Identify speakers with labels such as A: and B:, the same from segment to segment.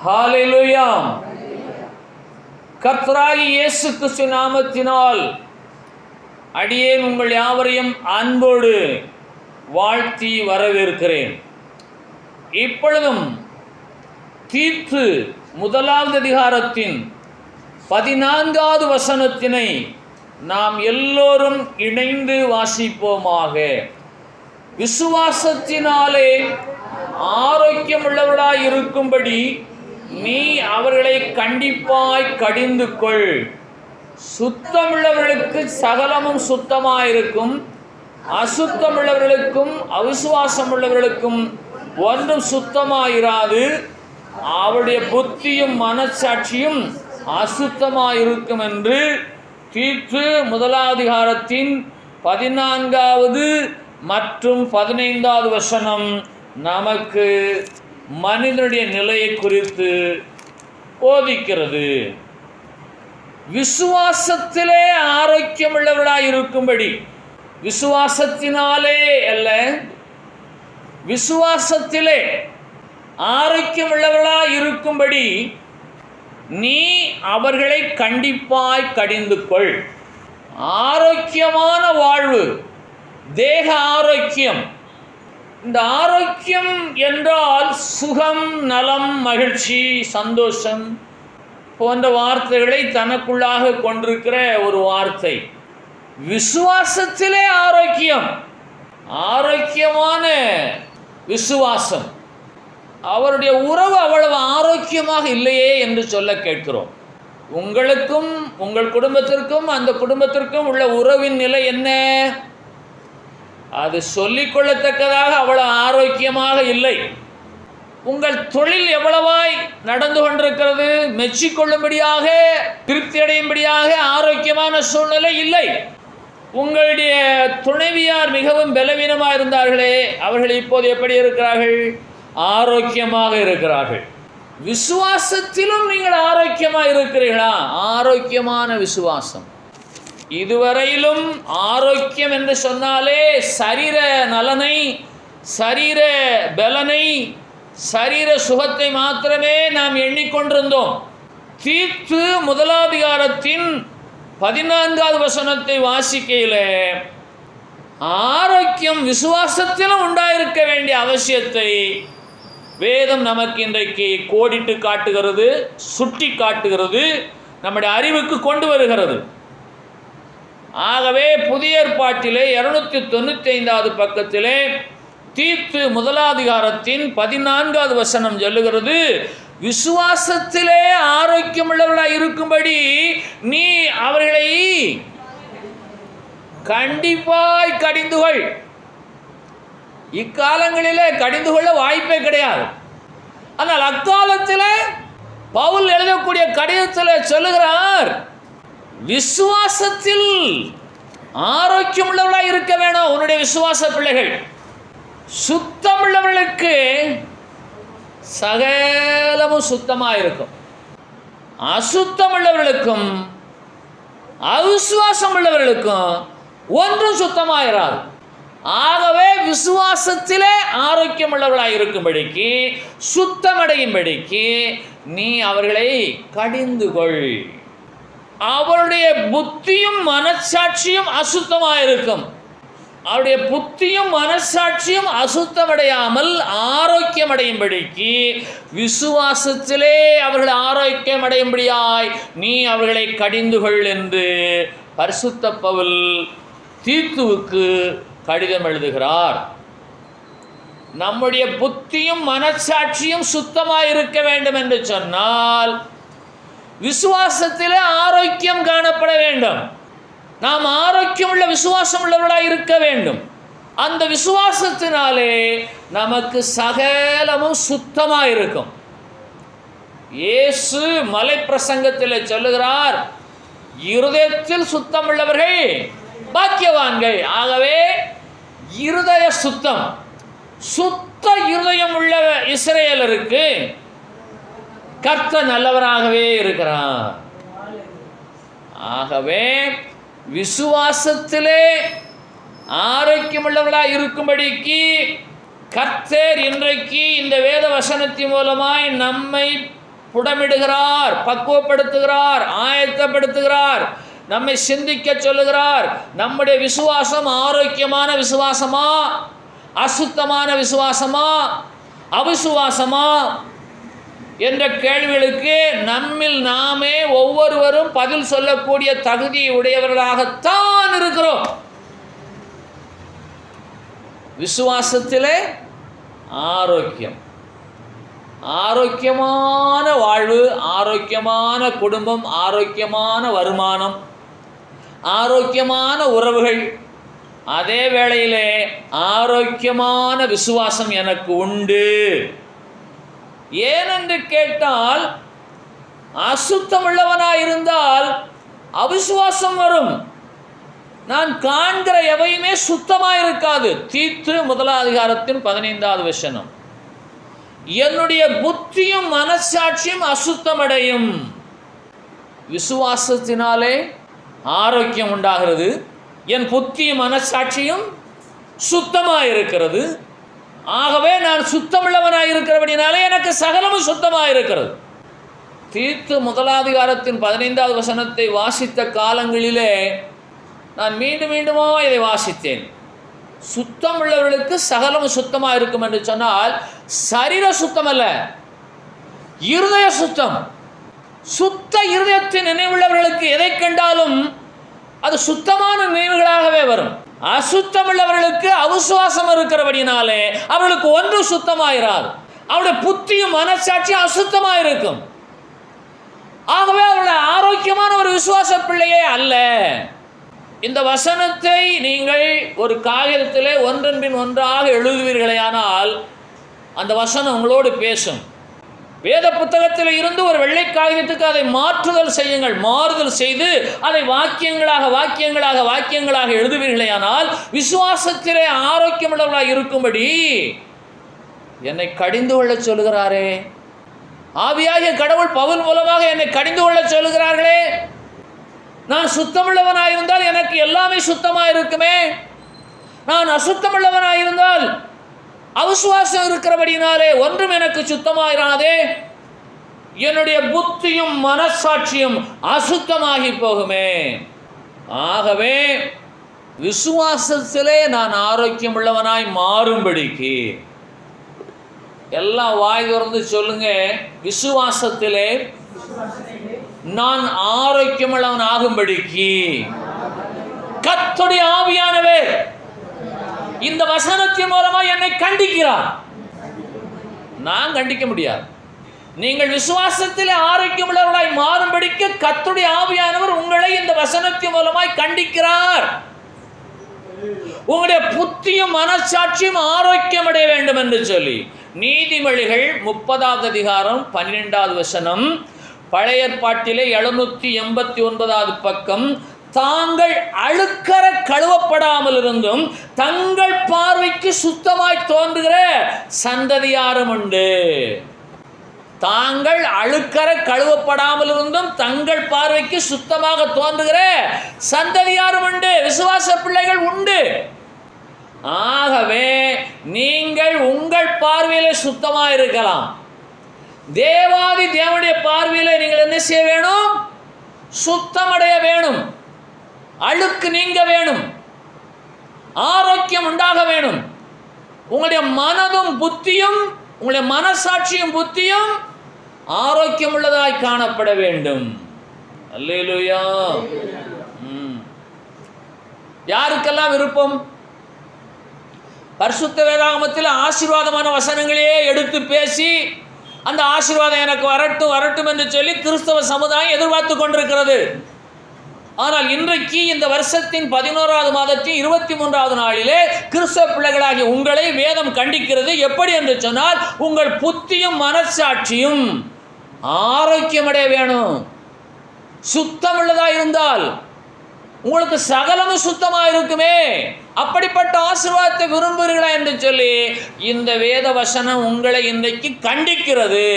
A: ஹல்லேலூயா. கர்த்தராகிய இயேசு கிறிஸ்து நாமத்தினால் அடியேன் உங்கள் யாவரையும் அன்போடு வாழ்த்தி வரவேற்கிறேன். இப்பொழுதும் தீத்து 1வது அதிகாரத்தின் 14வது வசனத்தினை நாம் எல்லோரும் இணைந்து வாசிப்போமாக. விசுவாசத்தினாலே ஆரோக்கியமுள்ளவர்களாய் இருக்கும்படி நீ அவர்களை கண்டிப்பாய் கடிந்து கொள். சுத்தமுள்ளவர்களுக்கு சகலமும் சுத்தமாயிருக்கும், அசுத்தமுள்ளவர்களுக்கும் அவிசுவாசம் உள்ளவர்களுக்கும் ஒன்றும் சுத்தமாயிராது. அவருடைய புத்தியும் மனச்சாட்சியும் அசுத்தமாயிருக்கும் என்று தீத்து 1வது அதிகாரத்தின் 14வது மற்றும் 15வது வசனம் நமக்கு மனிதனுடைய நிலையை குறித்து போதிக்கிறது. விசுவாசத்திலே ஆரோக்கியமுள்ளவர்களாய் இருக்கும்படி, விசுவாசத்தினாலே அல்ல, விசுவாசத்திலே ஆரோக்கியமுள்ளவர்களாய் இருக்கும்படி நீ அவர்களை கண்டிப்பாய் கடிந்து கொள். ஆரோக்கியமான வாழ்வு, தேக ஆரோக்கியம். இந்த ஆரோக்கியம் என்றால் சுகம், நலம், மகிழ்ச்சி, சந்தோஷம் போன்ற வார்த்தைகளை தனக்குள்ளாக கொண்டிருக்கிற ஒரு வார்த்தை. விசுவாசத்திலே ஆரோக்கியம், ஆரோக்கியமான விசுவாசம். அவருடைய உறவு அவ்வளவு ஆரோக்கியமாக இல்லையே என்று சொல்ல கேட்கிறோம். உங்களுக்கும் உங்கள் குடும்பத்திற்கும் அந்த குடும்பத்திற்கும் உள்ள உறவின் நிலை என்ன? அது சொல்லிக்கொள்ளத்தக்கதாக அவ்வளவு ஆரோக்கியமாக இல்லை. உங்கள் தொழில் எவ்வளவாய் நடந்து கொண்டிருக்கிறது? மெச்சிக்கொள்ளும்படியாக, திருப்தி அடையும்படியாக ஆரோக்கியமான சூழ்நிலை இல்லை. உங்களுடைய துணைவியார் மிகவும் பலவீனமாக இருந்தார்களே, அவர்கள் இப்போது எப்படி இருக்கிறார்கள்? ஆரோக்கியமாக இருக்கிறார்கள். விசுவாசத்திலும் நீங்கள் ஆரோக்கியமாக இருக்கிறீர்களா? ஆரோக்கியமான விசுவாசம். இதுவரையிலும் ஆரோக்கியம் என்று சொன்னாலே சரீர நலனை, சரீர பலனை, சரீர சுகத்தை மாத்திரமே நாம் எண்ணிக்கொண்டிருந்தோம். தீத்து 1வது அதிகாரத்தின் 14வது வசனத்தை வாசிக்கையில் ஆரோக்கியம் விசுவாசத்திலும் உண்டாயிருக்க வேண்டிய அவசியத்தை வேதம் நமக்கு இன்றைக்கு கோடிட்டு காட்டுகிறது, சுட்டி காட்டுகிறது, நம்முடைய அறிவுக்கு கொண்டு வருகிறது. ஆகவே புதிய ஏற்பாட்டிலே 295வது பக்கத்திலே தீத்து 1வது அதிகாரத்தின் 14வது வசனம் சொல்லுகிறது, விசுவாசத்திலே ஆரோக்கியமுள்ளவர்களாக இருக்கும்படி நீ அவர்களை கண்டிப்பாய் கடிந்து கொள். இக்காலங்களிலே கடிந்து கொள்ள வாய்ப்பே கிடையாது. ஆனால் அக்காலத்தில் பவுல் எழுதக்கூடிய கடிதத்தில் சொல்லுகிறார், விசுவாசத்தில் ஆரோக்கியம் உள்ளவர்களாக இருக்க வேணும் உன்னுடைய விசுவாச பிள்ளைகள். சுத்தமுள்ளவர்களுக்கு சகலமும் சுத்தமாக இருக்கும், அசுத்தமுள்ளவர்களுக்கும் அவிசுவாசம் உள்ளவர்களுக்கும் ஒன்றும் சுத்தமாயிராது. ஆகவே விசுவாசத்திலே ஆரோக்கியம் உள்ளவர்களாக இருக்கும்படிக்கு, சுத்தமடையும்படிக்கு நீ அவர்களை கடிந்து கொள். அவருடைய புத்தியும் மனச்சாட்சியும் அசுத்தமாக இருக்கும். அவருடைய புத்தியும் மனச்சாட்சியும் அசுத்தமடையாமல் ஆரோக்கியம் அடையும்படிக்கு, விசுவாசத்திலே அவர்கள் ஆரோக்கியம் அடையும்படியாய் நீ அவர்களை கடிந்து கொள் என்று பரிசுத்த பவுல் தீத்துவுக்கு கடிதம் எழுதுகிறார். நம்முடைய புத்தியும் மனச்சாட்சியும் சுத்தமாக இருக்க வேண்டும் என்று சொன்னால் விசுவாசத்திலே ஆரோக்கியம் காணப்பட வேண்டும். நாம் ஆரோக்கியம் உள்ள விசுவாசம் உள்ளவர்களாக இருக்க வேண்டும். அந்த விசுவாசத்தினாலே நமக்கு சகலமும் சுத்தமாக இருக்கும். இயேசு மலை பிரசங்கத்தில் சொல்லுகிறார், இருதயத்தில் சுத்தம் உள்ளவர்கள் பாக்கியவான்கள். ஆகவே இருதய சுத்தம், சுத்த இருதயம் உள்ள இஸ்ரவேலருக்கு கர்த்தர் நல்லவராகவே இருக்கிறார். ஆகவே விசுவாசத்திலே ஆரோக்கியமுள்ளவர்களாக இருக்கும்படிக்கு கர்த்தர் இன்றைக்கு இந்த வேத வசனத்தின் மூலமாய் நம்மை புடமிடுகிறார், பக்குவப்படுத்துகிறார், ஆயத்தப்படுத்துகிறார், நம்மை சிந்திக்க சொல்லுகிறார். நம்முடைய விசுவாசம் ஆரோக்கியமான விசுவாசமா, அசுத்தமான விசுவாசமா, அவிசுவாசமா என்ற கேள்விகளுக்கு நம்மில் நாமே ஒவ்வொருவரும் பதில் சொல்லக்கூடிய தகுதி உடையவர்களாகத்தான் இருக்கிறோம். விசுவாசத்திலே ஆரோக்கியம், ஆரோக்கியமான வாழ்வு, ஆரோக்கியமான குடும்பம், ஆரோக்கியமான வருமானம், ஆரோக்கியமான உறவுகள், அதே வேளையிலே ஆரோக்கியமான விசுவாசம் எனக்கு உண்டு. ஏனென்று கேட்டால், அசுத்தமுள்ளவனாயிருந்தால் அவிசுவாசம் வரும். நான் காண்கிற எவையுமே சுத்தமாக இருக்காது. தீத்து 1 வசனம். என்னுடைய புத்தியும் மனசாட்சியும் அசுத்தமடையும். விசுவாசத்தினாலே ஆரோக்கியம் உண்டாகிறது. என் புத்தியும் மனசாட்சியும் சுத்தமாக இருக்கிறது. ஆகவே நான் சுத்தமுள்ளவனாக இருக்கிறபடினாலே எனக்கு சகலமும் சுத்தமாக இருக்கிறது. தீத்து 1 வசனத்தை வாசித்த காலங்களிலே நான் மீண்டும் மீண்டுமா இதை வாசித்தேன். சுத்தம் உள்ளவர்களுக்கு சகலமும் சுத்தமாக இருக்கும் என்று சொன்னால், சரீர சுத்தம் அல்ல, இருதய சுத்தம். சுத்த இருதயத்தின் நினைவுள்ளவர்களுக்கு எதை கண்டாலும் அது சுத்தமான நினைவுகளாகவே வரும். அசுத்தமுள்ளவர்களுக்கு அவிசுவாசம் இருக்கிறபடினாலே அவர்களுக்கு ஒன்று சுத்தமாயிராது. அவருடைய புத்தியும் மனசாட்சியும் அசுத்தமாக இருக்கும். ஆகவே அவருடைய ஆரோக்கியமான ஒரு விசுவாச பிள்ளையே அல்ல. இந்த வசனத்தை நீங்கள் ஒரு காகிதத்திலே ஒன்றன் பின் ஒன்றாக எழுதுவீர்களேயானால் அந்த வசனம் உங்களோடு பேசும். வேத புத்தகத்தில் இருந்து ஒரு வெள்ளை காகிதத்துக்கு அதை மாற்றுதல் செய்யுங்கள். மாறுதல் செய்து அதை வாக்கியங்களாக எழுதுவீர்களேயானால் விசுவாசத்திலே ஆரோக்கியமுள்ளவர்களாக இருக்கும்படி என்னை கடிந்து கொள்ள சொல்லுகிறாரே. ஆவியாகிய கடவுள் பவுல் மூலமாக என்னை கடிந்து கொள்ள சொல்லுகிறார்களே. நான் சுத்தமுள்ளவனாயிருந்தால் எனக்கு எல்லாமே சுத்தமாக இருக்குமே. நான் அசுத்தமுள்ளவனாயிருந்தால் அவிசுவாசம் இருக்கிறபடினாலே ஒன்றும் எனக்கு சுத்தமாயிராதே. என்னுடைய புத்தியும் மனசாட்சியும் அசுத்தமாகி போகுமே. ஆகவே விசுவாசத்திலே நான் ஆரோக்கியம் உள்ளவனாய் மாறும்படிக்கு எல்லாம் வாய் திறந்து சொல்லுங்க. விசுவாசத்திலே நான் ஆரோக்கியமுள்ளவன் ஆகும்படிக்கு கர்த்தருடைய ஆவியானவர் இந்த வசனத்தின் மூலமா என்னை கண்டிக்கிறார். நான் கண்டிக்க முடியாது. நீங்கள் விசுவாசத்திலே ஆரோக்கியமுள்ளவர்களாய் மாறும்படிக்கு கர்த்தருடைய ஆவியானவர் உங்களை இந்த வசனத்தின் மூலமாய் கண்டிக்கிறார். உங்களுடைய புத்தியும் மனசாட்சியும் ஆரோக்கியம் அடைய வேண்டும் என்று சொல்லி நீதிமொழிகள் 30 வசனம், பழைய ஏற்பாட்டிலே 789 பக்கம், தாங்கள் அழுக்கற கழுவப்படாமல் இருந்தும் தங்கள் பார்வைக்கு சுத்தமாய் தோன்றுகிற சந்ததியாரும் உண்டு. தாங்கள் அழுக்கற கழுவப்படாமல் இருந்தும் தங்கள் பார்வைக்கு சுத்தமாக தோன்றுகிற சந்ததியாரும் உண்டு. விசுவாச பிள்ளைகள் உண்டு. ஆகவே நீங்கள் உங்கள் பார்வையிலே சுத்தமாக இருக்கலாம். தேவாதி தேவனுடைய பார்வையிலே நீங்கள் என்ன செய்ய வேணும்? சுத்தமடைய வேணும். அழுக்கு நீங்க வேணும். ஆரோக்கியம் உண்டாக வேணும். உங்களுடைய மனதும் புத்தியும், உங்களுடைய மனசாட்சியும் புத்தியும் ஆரோக்கியம் உள்ளதாய் காணப்பட வேண்டும். அல்லேலூயா. யாருக்கெல்லாம் விருப்பம்? பரிசுத்த வேதாகமத்தில் ஆசீர்வாதமான வசனங்களையே எடுத்து பேசி அந்த ஆசீர்வாதம் எனக்கு வரட்டும் வரட்டும் என்று சொல்லி கிறிஸ்தவ சமுதாயம் எதிர்பார்த்து கொண்டிருக்கிறது. ஆனால் இன்றைக்கு இந்த வருஷத்தின் 11வது மாதத்தின் 23வது நாளிலே கிறிஸ்தவ பிள்ளைகளாகிய உங்களை வேதம் கண்டிக்கிறது. எப்படி என்று சொன்னால், உங்கள் புத்தியும் மனசாட்சியும் ஆரோக்கியமடைய வேணும். சுத்தமுள்ளதாக இருந்தால் உங்களுக்கு சகலமும் சுத்தமாக இருக்குமே. அப்படிப்பட்ட ஆசீர்வாதத்தை விரும்புகிறீர்களா என்று சொல்லி இந்த வேத வசனம் உங்களை இன்றைக்கு கண்டிக்கிறது.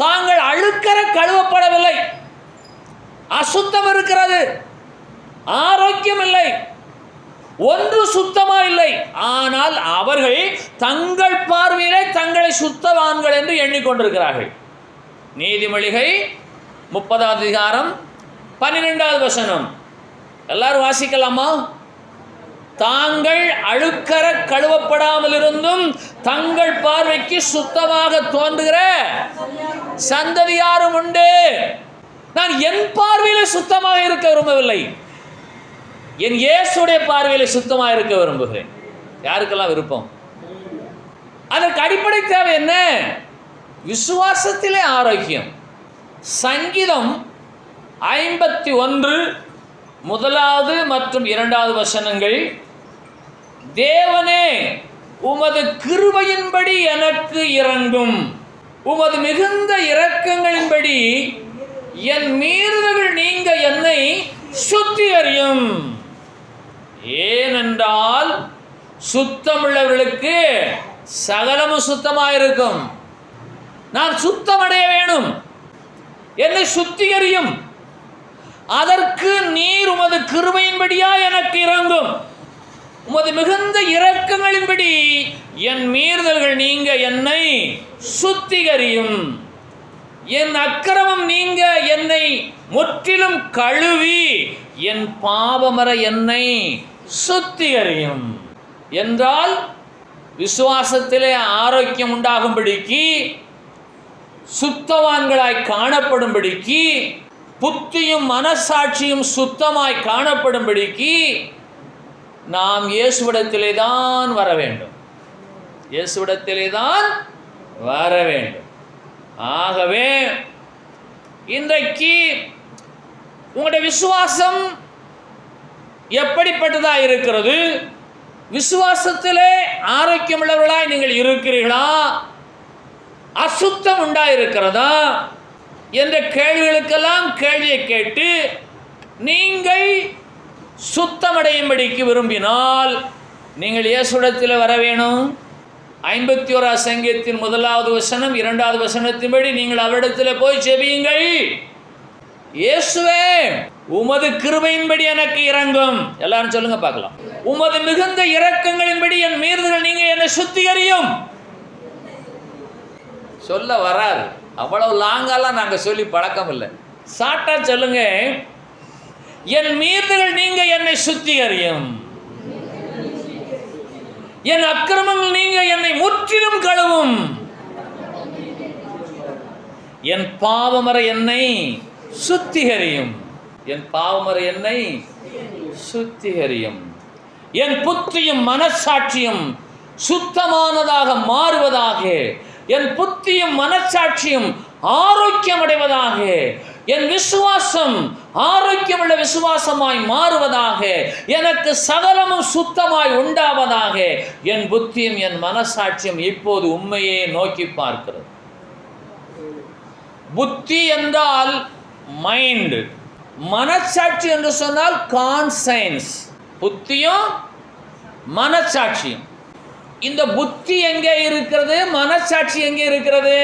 A: தாங்கள் அழுக்கற கழுவப்படவில்லை, அசுத்தம் இருக்கிறது, ஆரோக்கியம் இல்லை. ஒன்று சுத்தமா இல்லை. ஆனால் அவர்கள் தங்கள் பார்வையிலே தங்களை சுத்தவான்கள் என்று எண்ணிக்கொண்டிருக்கிறார்கள். நீதிமொழிகள் 30:12 எல்லாரும் வாசிக்கலாமா? தாங்கள் அழுக்கற கழுவப்படாமல் இருந்தும் தங்கள் பார்வைக்கு சுத்தமாக தோன்றுகிற சந்ததியாரும் உண்டு. நான் என் பார்வையில சுத்தமாக இருக்க விரும்பவில்லை, என் இயேசுடைய பார்வையில சுத்தமாக இருக்க விரும்புகிறேன். யாருக்கெல்லாம் விருப்பம்? அதற்கு அடிப்படை தேவை என்ன? விசுவாசத்திலே ஆரோக்கியம். சங்கீதம் 51 முதலாவது மற்றும் 2வது வசனங்கள், தேவனே உமது கிருபையின்படி எனக்கு இரங்கும், உமது மிகுந்த இரக்கங்களின்படி என் மீறுதல்கள் நீங்க என்னை சுத்திகரியும். ஏனென்றால் சுத்தமுள்ளவர்களுக்கு சகலமும் சுத்தமாயிருக்கும். நான் சுத்தமடைய வேணும், என்னை சுத்திகரியும். அதற்கு நீர் உமது கிருபையின்படியா எனக்கு இரங்கும், உமது மிகுந்த இரக்கங்களின்படி என் மீறுதல்கள் நீங்க என்னை சுத்திகரியும். என் அக்கிரமம் நீங்க என்னை முற்றிலும் கழுவி என் பாவமற என்னை சுத்திகரியும். என்றால் விசுவாசத்திலே ஆரோக்கியம் உண்டாகும்படிக்கு, சுத்தவான்களாய் காணப்படும்படிக்கு, புத்தியும் மனசாட்சியும் சுத்தமாய் காணப்படும்படிக்கு நாம் இயேசுவிடத்திலே தான் வர வேண்டும். இயேசுவிடத்திலே தான் வர வேண்டும். ஆகவே இன்றைக்கு உங்களுடைய விசுவாசம் எப்படிப்பட்டதா இருக்கிறது? விசுவாசத்திலே ஆரோக்கியமுள்ளவர்களாய் நீங்கள் இருக்கிறீர்களா? அசுத்தம் உண்டாயிருக்கிறதா என்ற கேள்விகளுக்கெல்லாம் கேள்வியை கேட்டு நீங்கள் சுத்தமடையும்படிக்கு விரும்பினால் நீங்கள் இயேசுவிடத்தில் வர வேணும். 51 சங்கீதத்தின் 1வது வசனம் 2வது வசனத்தின்படி நீங்கள் அவரிடத்தில் போய் ஜெபியுங்கள். இயேசுவே உமது கிருபையின்படி எனக்கு இரங்கும். எல்லாரும் சொல்லுங்க பார்க்கலாம். உமது மிகுந்த இரக்கங்களின்படி என் மீறுதல்கள் நீங்க என்னை சுத்திகரியும். சொல்ல வராது, அவ்வளவு லாங்காலாம் நாங்கள் சொல்லி பழக்கம் இல்லை. சாட்டா சொல்லுங்க, என் மீறுதல்கள் நீங்க என்னை சுத்திகரியும், என் அக்கிரமங்கள் நீங்க என்னை முற்றிலும் கழுவும், என் பாவமற என்னை சுத்திகரியும், என் பாவமற என்னை சுத்திகரியும். என் புத்தியும் மனசாட்சியும் சுத்தமானதாக மாறுவதாக, என் புத்தியும் மனசாட்சியும் ஆரோக்கியம் அடைவதாக, என் விசுவாசம் ஆரோக்கியமுள்ள விசுவாசமாய் மாறுவதாக, எனக்கு சகலமும் சுத்தமாய் உண்டாவதாக. என் புத்தியும் என் மனசாட்சியும் இப்போது உண்மையே நோக்கி பார்க்கிறது. புத்தி என்றால் மைண்ட், மனசாட்சி என்று சொன்னால் கான்சைன்ஸ். புத்தியும் மனசாட்சியும். இந்த புத்தி எங்கே இருக்கிறது? மனசாட்சி எங்கே இருக்கிறது?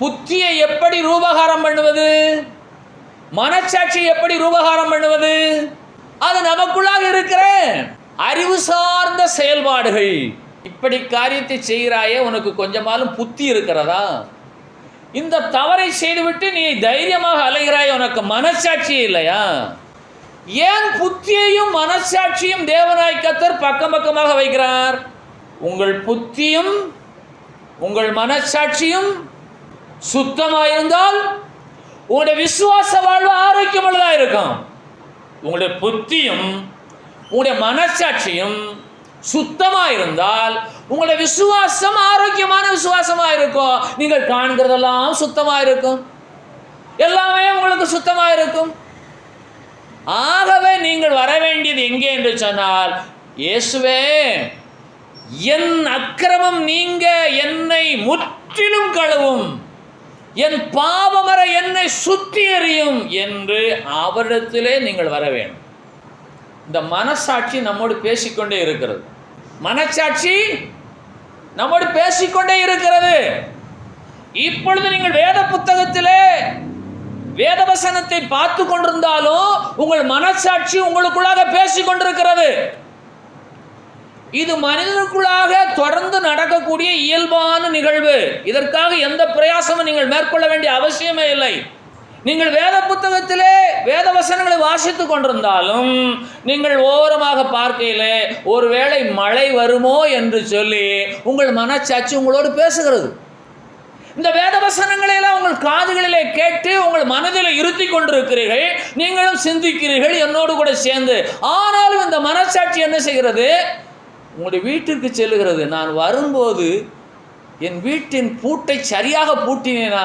A: புத்தியை எப்படி ரூபகாரம் பண்ணுவது? மனசாட்சி எப்படி ரூபகாரம் பண்ணுவது? அது நமக்குள்ளாக இருக்கிற அறிவு சார்ந்த செயல்பாடுகள். இப்படி காரியத்தை செய்கிறாயே, உனக்கு கொஞ்சமாலும் புத்தி இருக்கிறதா? இந்த தவறை செய்துவிட்டு நீ தைரியமாக அலைகிறாய், உனக்கு மனசாட்சி இல்லையா? ஏன் புத்தியையும் மனசாட்சியும் தேவனாய் கர்த்தர் பக்கம் பக்கமாக வைக்கிறார்? உங்கள் புத்தியும் உங்கள் மனசாட்சியும் சுத்தமாயிருந்தால் உங்களுடைய விசுவாச வாழ்வு ஆரோக்கியமுள்ளதாக இருக்கும். உங்களுடைய புத்தியும் உங்களுடைய மனசாட்சியும் சுத்தமாக இருந்தால் உங்களுடைய விசுவாசம் ஆரோக்கியமான விசுவாசமாக இருக்கும். நீங்கள் காண்கிறதெல்லாம் சுத்தமாக இருக்கும், எல்லாமே உங்களுக்கு சுத்தமாக இருக்கும். ஆகவே நீங்கள் வர வேண்டியது எங்கே என்று சொன்னால், இயேசுவே என் அக்கிரமம் நீங்க என்னை முற்றிலும் கழுவும், என் பாவமற என்னை சுத்திகரியும் என்று அவரிடத்திலே நீங்கள் வர வேண்டும். இந்த மனசாட்சி நம்மோடு பேசிக்கொண்டே இருக்கிறது. மனசாட்சி நம்மோடு பேசிக்கொண்டே இருக்கிறது. இப்பொழுது நீங்கள் வேத புத்தகத்திலே வேதவசனத்தை பார்த்து கொண்டிருந்தாலும் உங்கள் மனசாட்சி உங்களுக்குள்ளாக பேசிக்கொண்டிருக்கிறது. இது மனிதனுக்குள்ளாக தொடர்ந்து நடக்கக்கூடிய இயல்பான நிகழ்வு. இதற்காக எந்த பிரயாசமும் நீங்கள் மேற்கொள்ள வேண்டிய அவசியமே இல்லை. நீங்கள் வேத புத்தகத்திலே வேத வசனங்களை வாசித்து கொண்டிருந்தாலும் நீங்கள் ஓரமாக பார்க்கையிலே ஒருவேளை மழை வருமோ என்று சொல்லி உங்கள் மனச்சாட்சி உங்களோடு பேசுகிறது. இந்த வேத வசனங்களையெல்லாம் உங்கள் காதுகளிலே கேட்டு உங்கள் மனதில் இருத்தி கொண்டிருக்கிறீர்கள், நீங்களும் சிந்திக்கிறீர்கள் என்னோடு கூட சேர்ந்து. ஆனாலும் இந்த மனச்சாட்சி என்ன செய்கிறது? உங்களுடைய வீட்டிற்கு செல்லுகிறது. நான் வரும்போது என் வீட்டின் பூட்டை சரியாக பூட்டினேனா?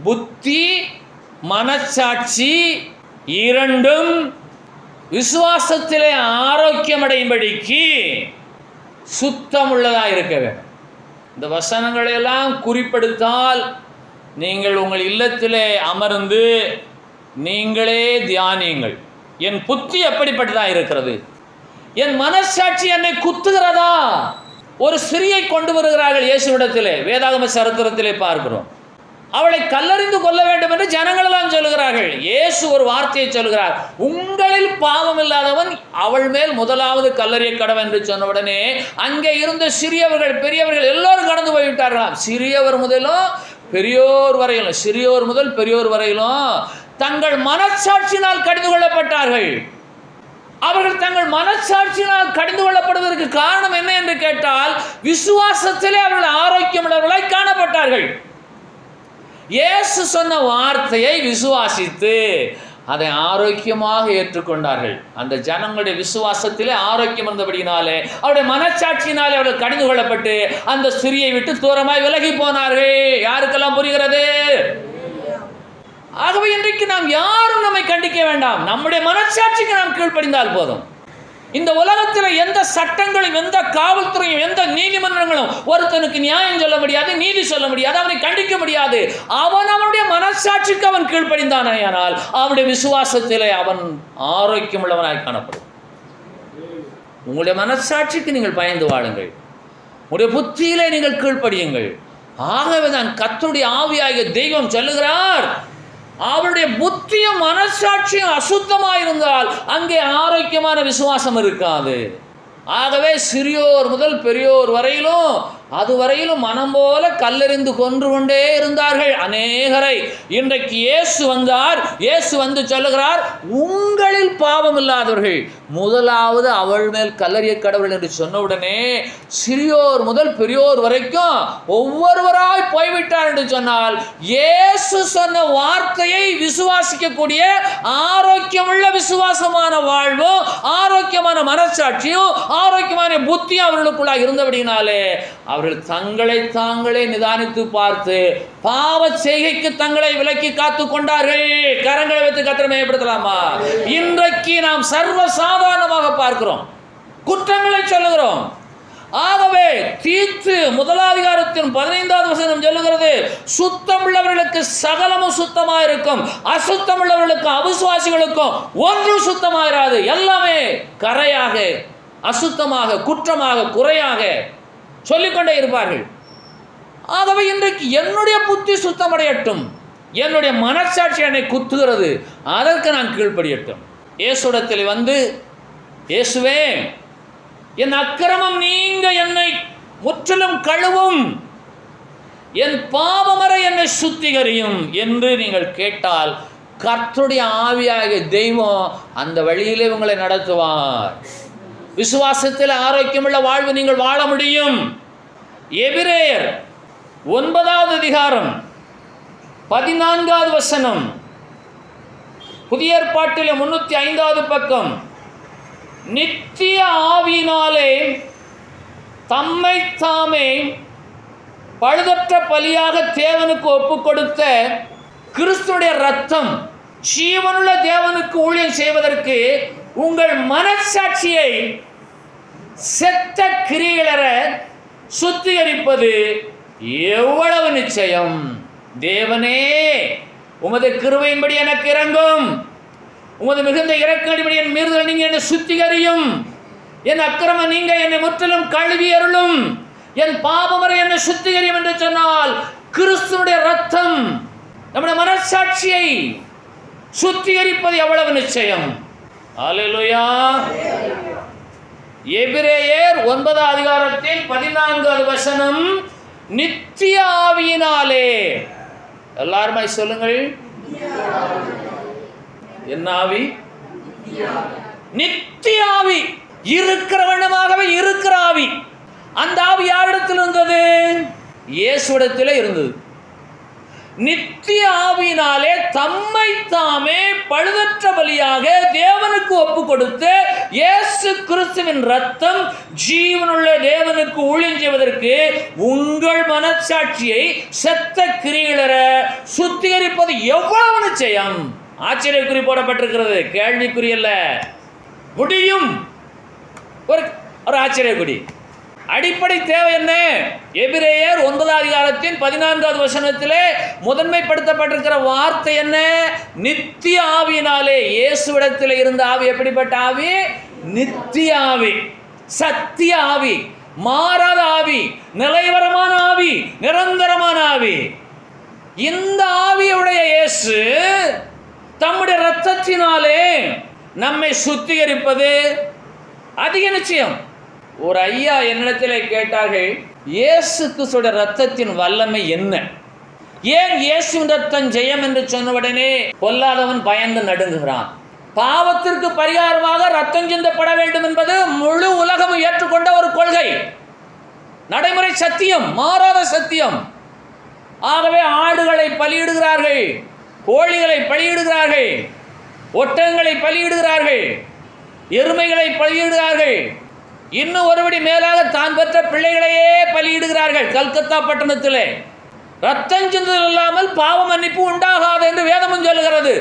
A: புத்தி மனச்சாட்சி இரண்டும் விசுவாசத்திலே ஆரோக்கியமடையும்படிக்கு சுத்தமுள்ளதாக இருக்க வேண்டும். இந்த வசனங்களையெல்லாம் குறிப்பெடுத்தால் நீங்கள் உங்கள் இல்லத்திலே அமர்ந்து நீங்களே தியானியுங்கள். என் புத்தி எப்படிப்பட்டதாக இருக்கிறது? என் மனசாட்சி என்னை குத்துகிறதா? ஒரு ஸ்திரியை கொண்டு வருகிறார்கள் இயேசுவிடத்திலே, வேதாகம சரித்திரத்திலே பார்க்கிறோம். அவளை கல்லறிந்து கொள்ள வேண்டும் என்று ஜனங்கள் எல்லாம் சொல்லுகிறார்கள். இயேசு ஒரு வார்த்தையை சொல்கிறார், உங்களில் பாவம் இல்லாதவன் அவள் மேல் முதலாவது கல்லறிய கடவன் என்று சொன்ன உடனே அங்கே இருந்த சிறியவர்கள் பெரியவர்கள் எல்லோரும் கடந்து போய்விட்டார்களாம். சிறியவர் முதலும் பெரியோர் வரையிலும், சிறியோர் முதல் பெரியோர் வரையிலும் தங்கள் மனச்சாட்சியினால் கடிந்து கொள்ளப்பட்டார்கள். அவர்கள் தங்கள் மனச்சாட்சியினால் கடிந்து கொள்ளப்படுவதற்கு காரணம் என்ன என்று கேட்டால், விசுவாசத்திலே அவர்கள் ஆரோக்கியமுள்ளவர்களாய் காணப்பட்டார்கள். இயேசு சொன்ன வார்த்தையை விசுவாசித்து அதை ஆரோக்கியமாக ஏற்றுக்கொண்டார்கள். அந்த ஜனங்களுடைய விசுவாசத்திலே ஆரோக்கியம் இருந்தபடினாலே அவருடைய மனச்சாட்சியினாலே அவர்கள் கடிந்து கொள்ளப்பட்டு அந்த ஸ்திரியை விட்டு தூரமாய் விலகி போனார்கள். யாருக்கெல்லாம் புரிகிறது? ஆகவே இன்றைக்கு நாம் யாரும் நம்மை கண்டிக்க வேண்டாம். நம்முடைய மனச்சாட்சிக்கு நாம் கீழ்ப்படிந்தால் போதும். இந்த உலகத்தில் எந்த சட்டங்களும் எந்த காவல்துறையும் எந்த நீதிமன்றங்களும் ஒருத்தனுக்கு நியாயம் சொல்ல முடியாது, நீதி சொல்ல முடியாது, அவனை கண்டிக்க முடியாது. அவன் அவனுடைய மனச்சாட்சிக்கு அவன் கீழ்ப்படிந்தானால் அவனுடைய விசுவாசத்திலே அவன் ஆரோக்கியம் உள்ளவனாய் காணப்படும். உங்களுடைய மனச்சாட்சிக்கு நீங்கள் பயந்து வாழுங்கள், உங்களுடைய புத்தியிலே நீங்கள் கீழ்ப்படியுங்கள். ஆகவே தான் கர்த்தருடைய ஆவியாகிய தெய்வம் சொல்லுகிறார், அவருடைய புத்தியும் மனசாட்சியும் அசுத்தமாயிருந்தால் அங்கே ஆரோக்கியமான விசுவாசம் இருக்காது. ஆகவே சிறியோர் முதல் பெரியோர் வரையிலும் அதுவரையிலும் மனம் போல கல்லெறிந்து கொன்று கொண்டே இருந்தார்கள் அநேகரை. இன்றைக்கு இயேசு வந்தார். இயேசு வந்து சொல்லுகிறார், உங்களில் பாவம் இல்லாதவர்கள் முதலாவது அவள் மேல் கல்லறிய கடவுள் என்று சொன்னவுடனே சிறியோர் முதல் பெரியோர் வரைக்கும் ஒவ்வொருவராய் போய்விட்டார் என்று சொன்னால், இயேசு சொன்ன வார்த்தையை விசுவாசிக்கக்கூடிய ஆரோக்கியமுள்ள விசுவாசமான வாழ்வும் ஆரோக்கியமான மனசாட்சியும் ஆரோக்கியமான புத்தியும் அவர்களுக்குள்ளாக இருந்தபடினாலே அவர்கள் தங்களை தாங்களே நிதானித்து பார்த்து பாவ செய்கைக்கு தங்களை விலக்கி காத்து கொண்டார்கள். கரங்களை வைத்து கர்த்தரை மேம்படுத்தலாமா? இன்றைக்கு நாம் சர்வ சாதாரணமாக பார்க்கிறோம், குற்றங்களை சொல்லுகிறோம். ஆகவே தீத்து 1 15வது வசனம் சொல்லுகிறது, சுத்தம் உள்ளவர்களுக்கு சகலமும் சுத்தமாக இருக்கும், அசுத்தம் உள்ளவர்களுக்கும் அவிசுவாசிகளுக்கும் ஒன்றும் சுத்தமாயிராது. எல்லாமே கரையாக அசுத்தமாக குற்றமாக குறையாக சொல்லிக்கொண்டே இருப்பார்கள். ஆகவே இன்றைக்கு என்னுடைய புத்தி சுத்தமடையட்டும், என்னுடைய மனச்சாட்சி என்னை குத்துகிறது, அதற்கு நான் கீழ்ப்படியட்டும். இயேசுடத்தில் வந்து, இயேசுவே என் அக்கிரமம் நீங்க என்னை முற்றிலும் கழுவும், என் பாவமற என்னை சுத்திகரியும் என்று நீங்கள் கேட்டால் கர்த்தருடைய ஆவியாகிய தெய்வம் அந்த வழியிலே உங்களை நடத்துவார். விசுவாசத்தில் ஆரோக்கியமுள்ள வாழ்வு நீங்கள் வாழ முடியும். எபிரேயர் 9வது அதிகாரம் 14வது வசனம், புதிய ஏற்பாட்டிலே 305வது பக்கம், நித்திய ஆவியினாலே தம்மை தாமே பழுதற்ற பலியாக தேவனுக்கு ஒப்பு கொடுத்த கிறிஸ்துடைய இரத்தம் ஜீவனுள்ள தேவனுக்கு ஊழியம் செய்வதற்கு உங்கள் மனச்சாட்சியை செத்த கிரியைகளற சுத்திகரிப்பது எவ்வளவு நிச்சயம். தேவனே, உமது கிருபையின்படி எனக்கு இரங்கும், உமது மிகுந்த இரக்கடிபடி என் மீறுதல் நீங்க என்னை சுத்திகரியும், என் அக்கிரமம் நீங்க என்னை முற்றிலும் கழுவி அருளும், என் பாவமற என்னை சுத்திகரியும் என்று சொன்னால் கிறிஸ்துவுடைய இரத்தம் நம்முடைய மனச்சாட்சியை சுத்திகரிப்பது எவ்வளவு நிச்சயம். அல்லேலூயா. எபிரேயர் 9:14 நித்திய ஆவியினாலே. எல்லாருமே சொல்லுங்கள், என்ன ஆவி? நித்திய ஆவி, இருக்கிற வண்ணமாகவே இருக்கிற ஆவி. அந்த ஆவி யாரிடத்தில் இருந்தது? இயேசுவிடத்திலே இருந்தது. நித்திய ஆவியினாலே தம்மை தாமே பழுதற்ற பலியாக தேவனுக்கு ஒப்பு கொடுத்து இயேசு கிறிஸ்துவின் ரத்தம் ஜீவனுள்ள தேவனுக்கு ஊழியம் செய்வதற்கு உங்கள் மனசாட்சியை செத்த கிரிகளற சுத்திகரிப்பது எவ்வளவு நிச்சயம். ஆச்சரியக்குறி போடப்பட்டிருக்கிறது, கேள்விக்குறி அல்ல. முடியும், ஒரு ஆச்சரியக்குறி. அடிப்படை தேவை என்ன? எபிரேயர் 9:14 முதன்மைப்படுத்தப்பட்டிருக்கிற வார்த்தை என்ன? நித்திய ஆவியினாலே. இயேசுவிடத்தில் இருந்த ஆவி எப்படிப்பட்ட ஆவி? நித்திய ஆவி, சத்திய ஆவி, மாறாத ஆவி, நிலைவரமான ஆவி, நிரந்தரமான ஆவி. இந்த ஆவியுடைய இயேசு தம்முடைய இரத்தத்தினாலே நம்மை சுத்திகரிப்பது அதிக நிச்சயம். ஒரு ஐயா என்னிடத்தில் கேட்டார்கள், இயேசு கிறிஸ்துவின் ரத்தத்தின் வல்லமை என்ன? ஏன் இயேசுவின் ரத்தம் ஜெயம் என்று சொன்ன உடனே பொல்லாதவன் பயந்து நடுங்குகிறான். பாவத்திற்கு பரிகாரமாக ரத்தம் சிந்தப்பட வேண்டும் என்பது முழு உலகமும் ஏற்றுக்கொண்ட ஒரு கொள்கை, நடைமுறை சத்தியம், மாறாத சத்தியம். ஆகவே ஆடுகளை பலியிடுகிறார்கள், கோழிகளை பலியிடுகிறார்கள், ஒட்டகங்களை பலியிடுகிறார்கள், எருமைகளை பலியிடுகிறார்கள். இன்னும் ஒருபடி மேலாக தான் பெற்ற பிள்ளைகளையே பலியிடுகிறார்கள். கல்கத்தா பட்டணத்திலே ரத்தம் சிந்துதல் இல்லாமல் பாவ மன்னிப்பு உண்டாகாது என்று வேதமும் சொல்லுகிறது.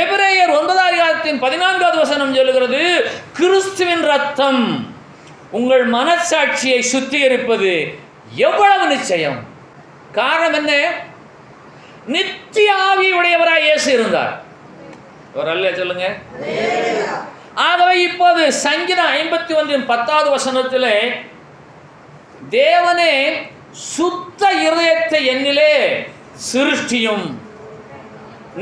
A: எபிரேயர் 9:14 சொல்லுகிறது, கிறிஸ்துவின் ரத்தம் உங்கள் மனசாட்சியை சுத்திகரிப்பது எவ்வளவு நிச்சயம். காரணம் என்ன? நித்திய ஆவியுடையவராய் இயேசு இருந்தார். ஒரு அல்ல சொல்லுங்க. ஆகவே இப்போது சங்கீதம் 51:10 தேவனே சுத்த இருதயத்தை என்னிலே சிருஷ்டியும்,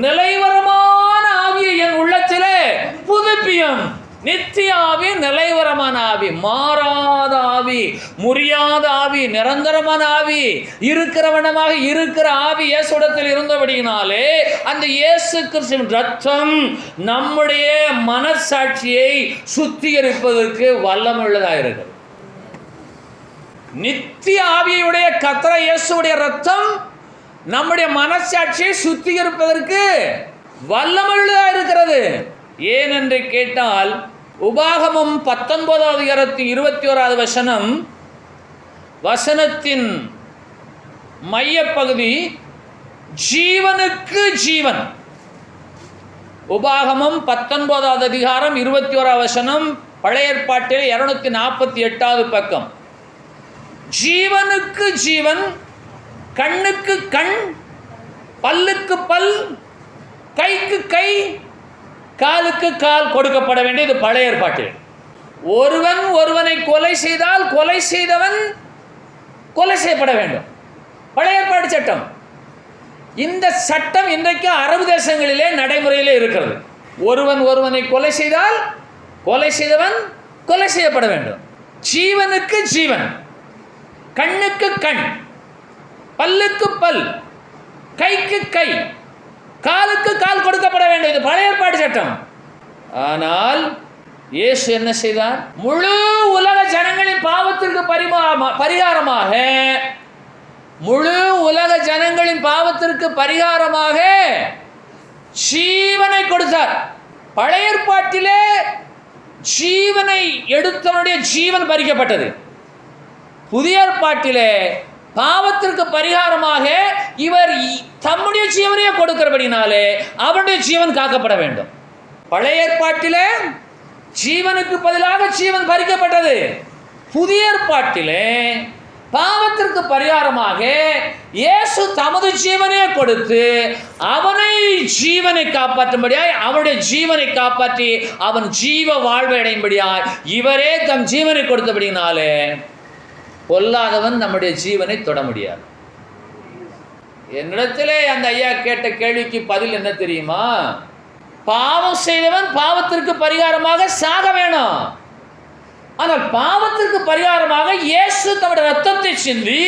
A: நிலைவரமான ஆவியை என் உள்ளத்திலே புதுப்பியும். நித்திய ஆவி, நிலைவரமான ஆவி, மாறாத ஆவி, முறியாத ஆவி, நிரந்தரமான ஆவி, இருக்கிறவனமாக இருக்கிற ஆவி இயேசுவிடத்தில் இருந்தபடியினாலே அந்த இயேசு கிறிஸ்துவின் ரத்தம் நம்முடைய மனசாட்சியை சுத்திகரிப்பதற்கு வல்லமுள்ளதாக இருக்கிறது. நித்திய ஆவியுடைய கர்த்தர் இயேசுவுடைய ரத்தம் நம்முடைய மனசாட்சியை சுத்திகரிப்பதற்கு வல்லமுள்ளதாக இருக்கிறது. ஏனென்று கேட்டால் உபாகமம் 19:21 வசனத்தின் மையப்பகுதி ஜீவனுக்கு ஜீவன். உபாகமம் 19:21 பழைய ஏற்பாட்டில் 248 பக்கம். ஜீவனுக்கு ஜீவன், கண்ணுக்கு கண், பல்லுக்கு பல், கைக்கு கை, காலுக்கு கால் கொடுக்கப்பட வேண்டியது பழைய ஏற்பாட்டில். ஒருவன் ஒருவனை கொலை செய்தால் கொலை செய்தவன் கொலை செய்யப்பட வேண்டும், பழைய ஏற்பாடு சட்டம். இந்த சட்டம் இன்றைக்கு அரபு தேசங்களிலே நடைமுறையிலே இருக்கிறது. ஒருவன் ஒருவனை கொலை செய்தால் கொலை செய்தவன் கொலை செய்யப்பட வேண்டும். ஜீவனுக்கு ஜீவன், கண்ணுக்கு கண், பல்லுக்கு பல், கைக்கு கை, காலுக்கு கால் கொடுக்கப்பட வேண்டும். இது பழைய ஏற்பாடு சட்டம். ஆனால் இயேசு என்ன செய்தார்? முழு உலக ஜனங்களின் பாவத்திற்கு பரிகாரமாக, முழு உலக ஜனங்களின் பாவத்திற்கு பரிகாரமாக ஜீவனை கொடுத்தார். பழைய ஏற்பாட்டிலே ஜீவனை எடுத்தவனுடைய ஜீவன் பறிக்கப்பட்டது. புதிய ஏற்பாட்டிலே பாவத்திற்கு பரிகாரமாக இவர் தம்முடைய ஜீவனையே கொடுக்கிறபடினாலே அவனுடைய ஜீவன் காக்கப்பட வேண்டும். பழைய ஏற்பாட்டிலே ஜீவனுக்கு பதிலாக ஜீவன் பறிக்கப்பட்டது. புதிய ஏற்பாட்டிலே பாவத்திற்கு பரிகாரமாக இயேசு தமது ஜீவனையே கொடுத்து அவனை ஜீவனை காப்பாற்றும்படியாய், அவனுடைய ஜீவனை காப்பாற்றி அவன் ஜீவ வாழ்வை அடையும்படியாய் இவரே தம் ஜீவனை கொடுத்தபடினாலே பொல்லாதவன் நம்முடைய ஜீவனை தொட முடியாது. என்னிடத்திலே அந்த ஐயா கேட்ட கேள்விக்கு பதில் என்ன தெரியுமா? பாவம் செய்தவன் பாவத்திற்கு பரிகாரமாக சாக வேணும். ஆனால் பாவத்திற்கு பரிகாரமாக இயேசு தம்முடைய ரத்தத்தை சிந்தி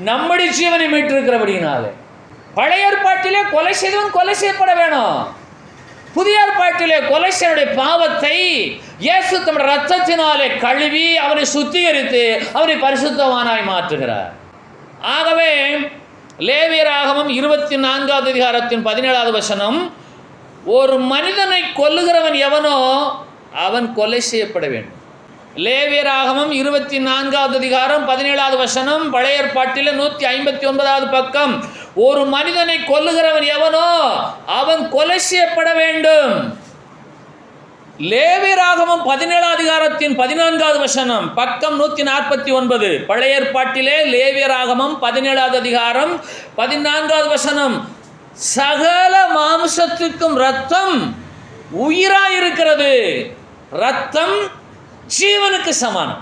A: நம்முடைய ஜீவனை மீட்டிருக்கிறபடினாலே. பழைய ஏற்பாட்டிலே கொலை செய்தவன் கொலை செய்யப்பட வேணும். புதிய ஏற்பாட்டிலே கொலை செய்தவனுடைய பாவத்தை இயேசு தம்முடைய ரத்தத்தினாலே கழுவி அவனை சுத்திகரித்து அவனை பரிசுத்தவானாய் மாற்றுகிறார். ஆகவே லேவியராகமம் 24வது அதிகாரத்தின் 17வது வசனம், ஒரு மனிதனை கொல்லுகிறவன் எவனோ அவன் கொலை செய்யப்பட வேண்டும். லேவியராகமம் 24வது அதிகாரம் 17வது வசனம், பழைய ஏற்பாட்டில் 159வது பக்கம், ஒரு மனிதனை கொல்லுகிறவன் எவனோ அவன் கொலை செய்யப்பட வேண்டும். லேவியராகமம் 17வது அதிகாரத்தின் 14வது வசனம், பக்கம் 149, பழைய ஏற்பாட்டிலே லேவியராகமம் 17வது அதிகாரம் 14வது வசனம், சகல மாம்சத்துக்கும் இரத்தம் உயிராயிருக்கிறது, இரத்தம் ஜீவனுக்கு சமானம்.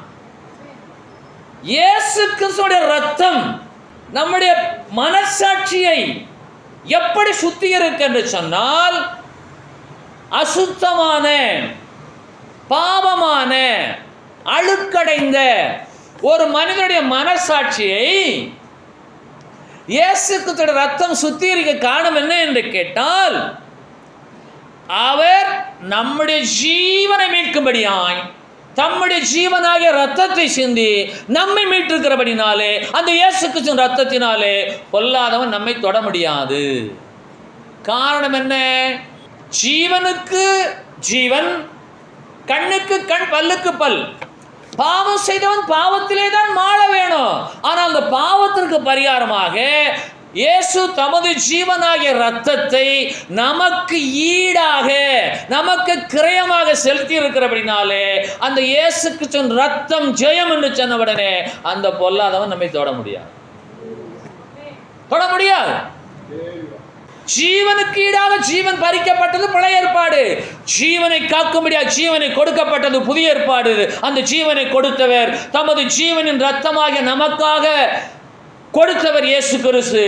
A: இயேசு கிறிஸ்துவின் இரத்தம் நம்முடைய மனசாட்சியை எப்படி சுத்திகரிக்க என்று சொன்னால், அசுத்தமான, பாவமான, அழுக்கடைந்த ஒரு மனிதனுடைய மனசாட்சியை இயேசு கிறிஸ்துவின் இரத்தம் சுத்திகரிக்க காரணம் என்ன என்று கேட்டால், அவர் நம்முடைய ஜீவனை மீட்கும்படியாய் தம்முடைய ஜீவனாகிய ரத்தத்தை சிந்தி நம்மை மீட்டிருக்கிறபடினாலே, அந்த இயேசு கிறிஸ்துவின் ரத்தத்தினாலே பொல்லாதவன் நம்மை தொட முடியாது. காரணம் என்ன? ஜீவனுக்கு ஜீவன், கண்ணுக்கு கண், பல்லுக்கு பல். பாவம் செய்தவன் பாவத்திலே தான் மாள வேணும். ஆனால் அந்த பாவத்திற்கு பரிகாரமாக இயேசு தமது ஜீவனாகிய இரத்தத்தை நமக்கு ஈடாக, நமக்கு கிரயமாக செலுத்தி இருக்கிறபடினாலே, அந்த இயேசு கிறிஸ்துவின் ரத்தம் ஜெயம் என்று சொன்னவுடனே அந்த பொல்லாதவன் நம்மை தொட முடியாது. தொட முடியாது. ஜீவனுக்கு ஈடாக ஜீவன் பறிக்கப்பட்டது பழைய ஏற்பாடு. ஜீவனை காக்கும்படியாக ஜீவனை கொடுக்கப்பட்டது புதிய ஏற்பாடு. அந்த ஜீவனை கொடுத்தவர், தமது ஜீவனின் ரத்தமாக நமக்காக கொடுத்தவர் இயேசு கிறிஸ்து.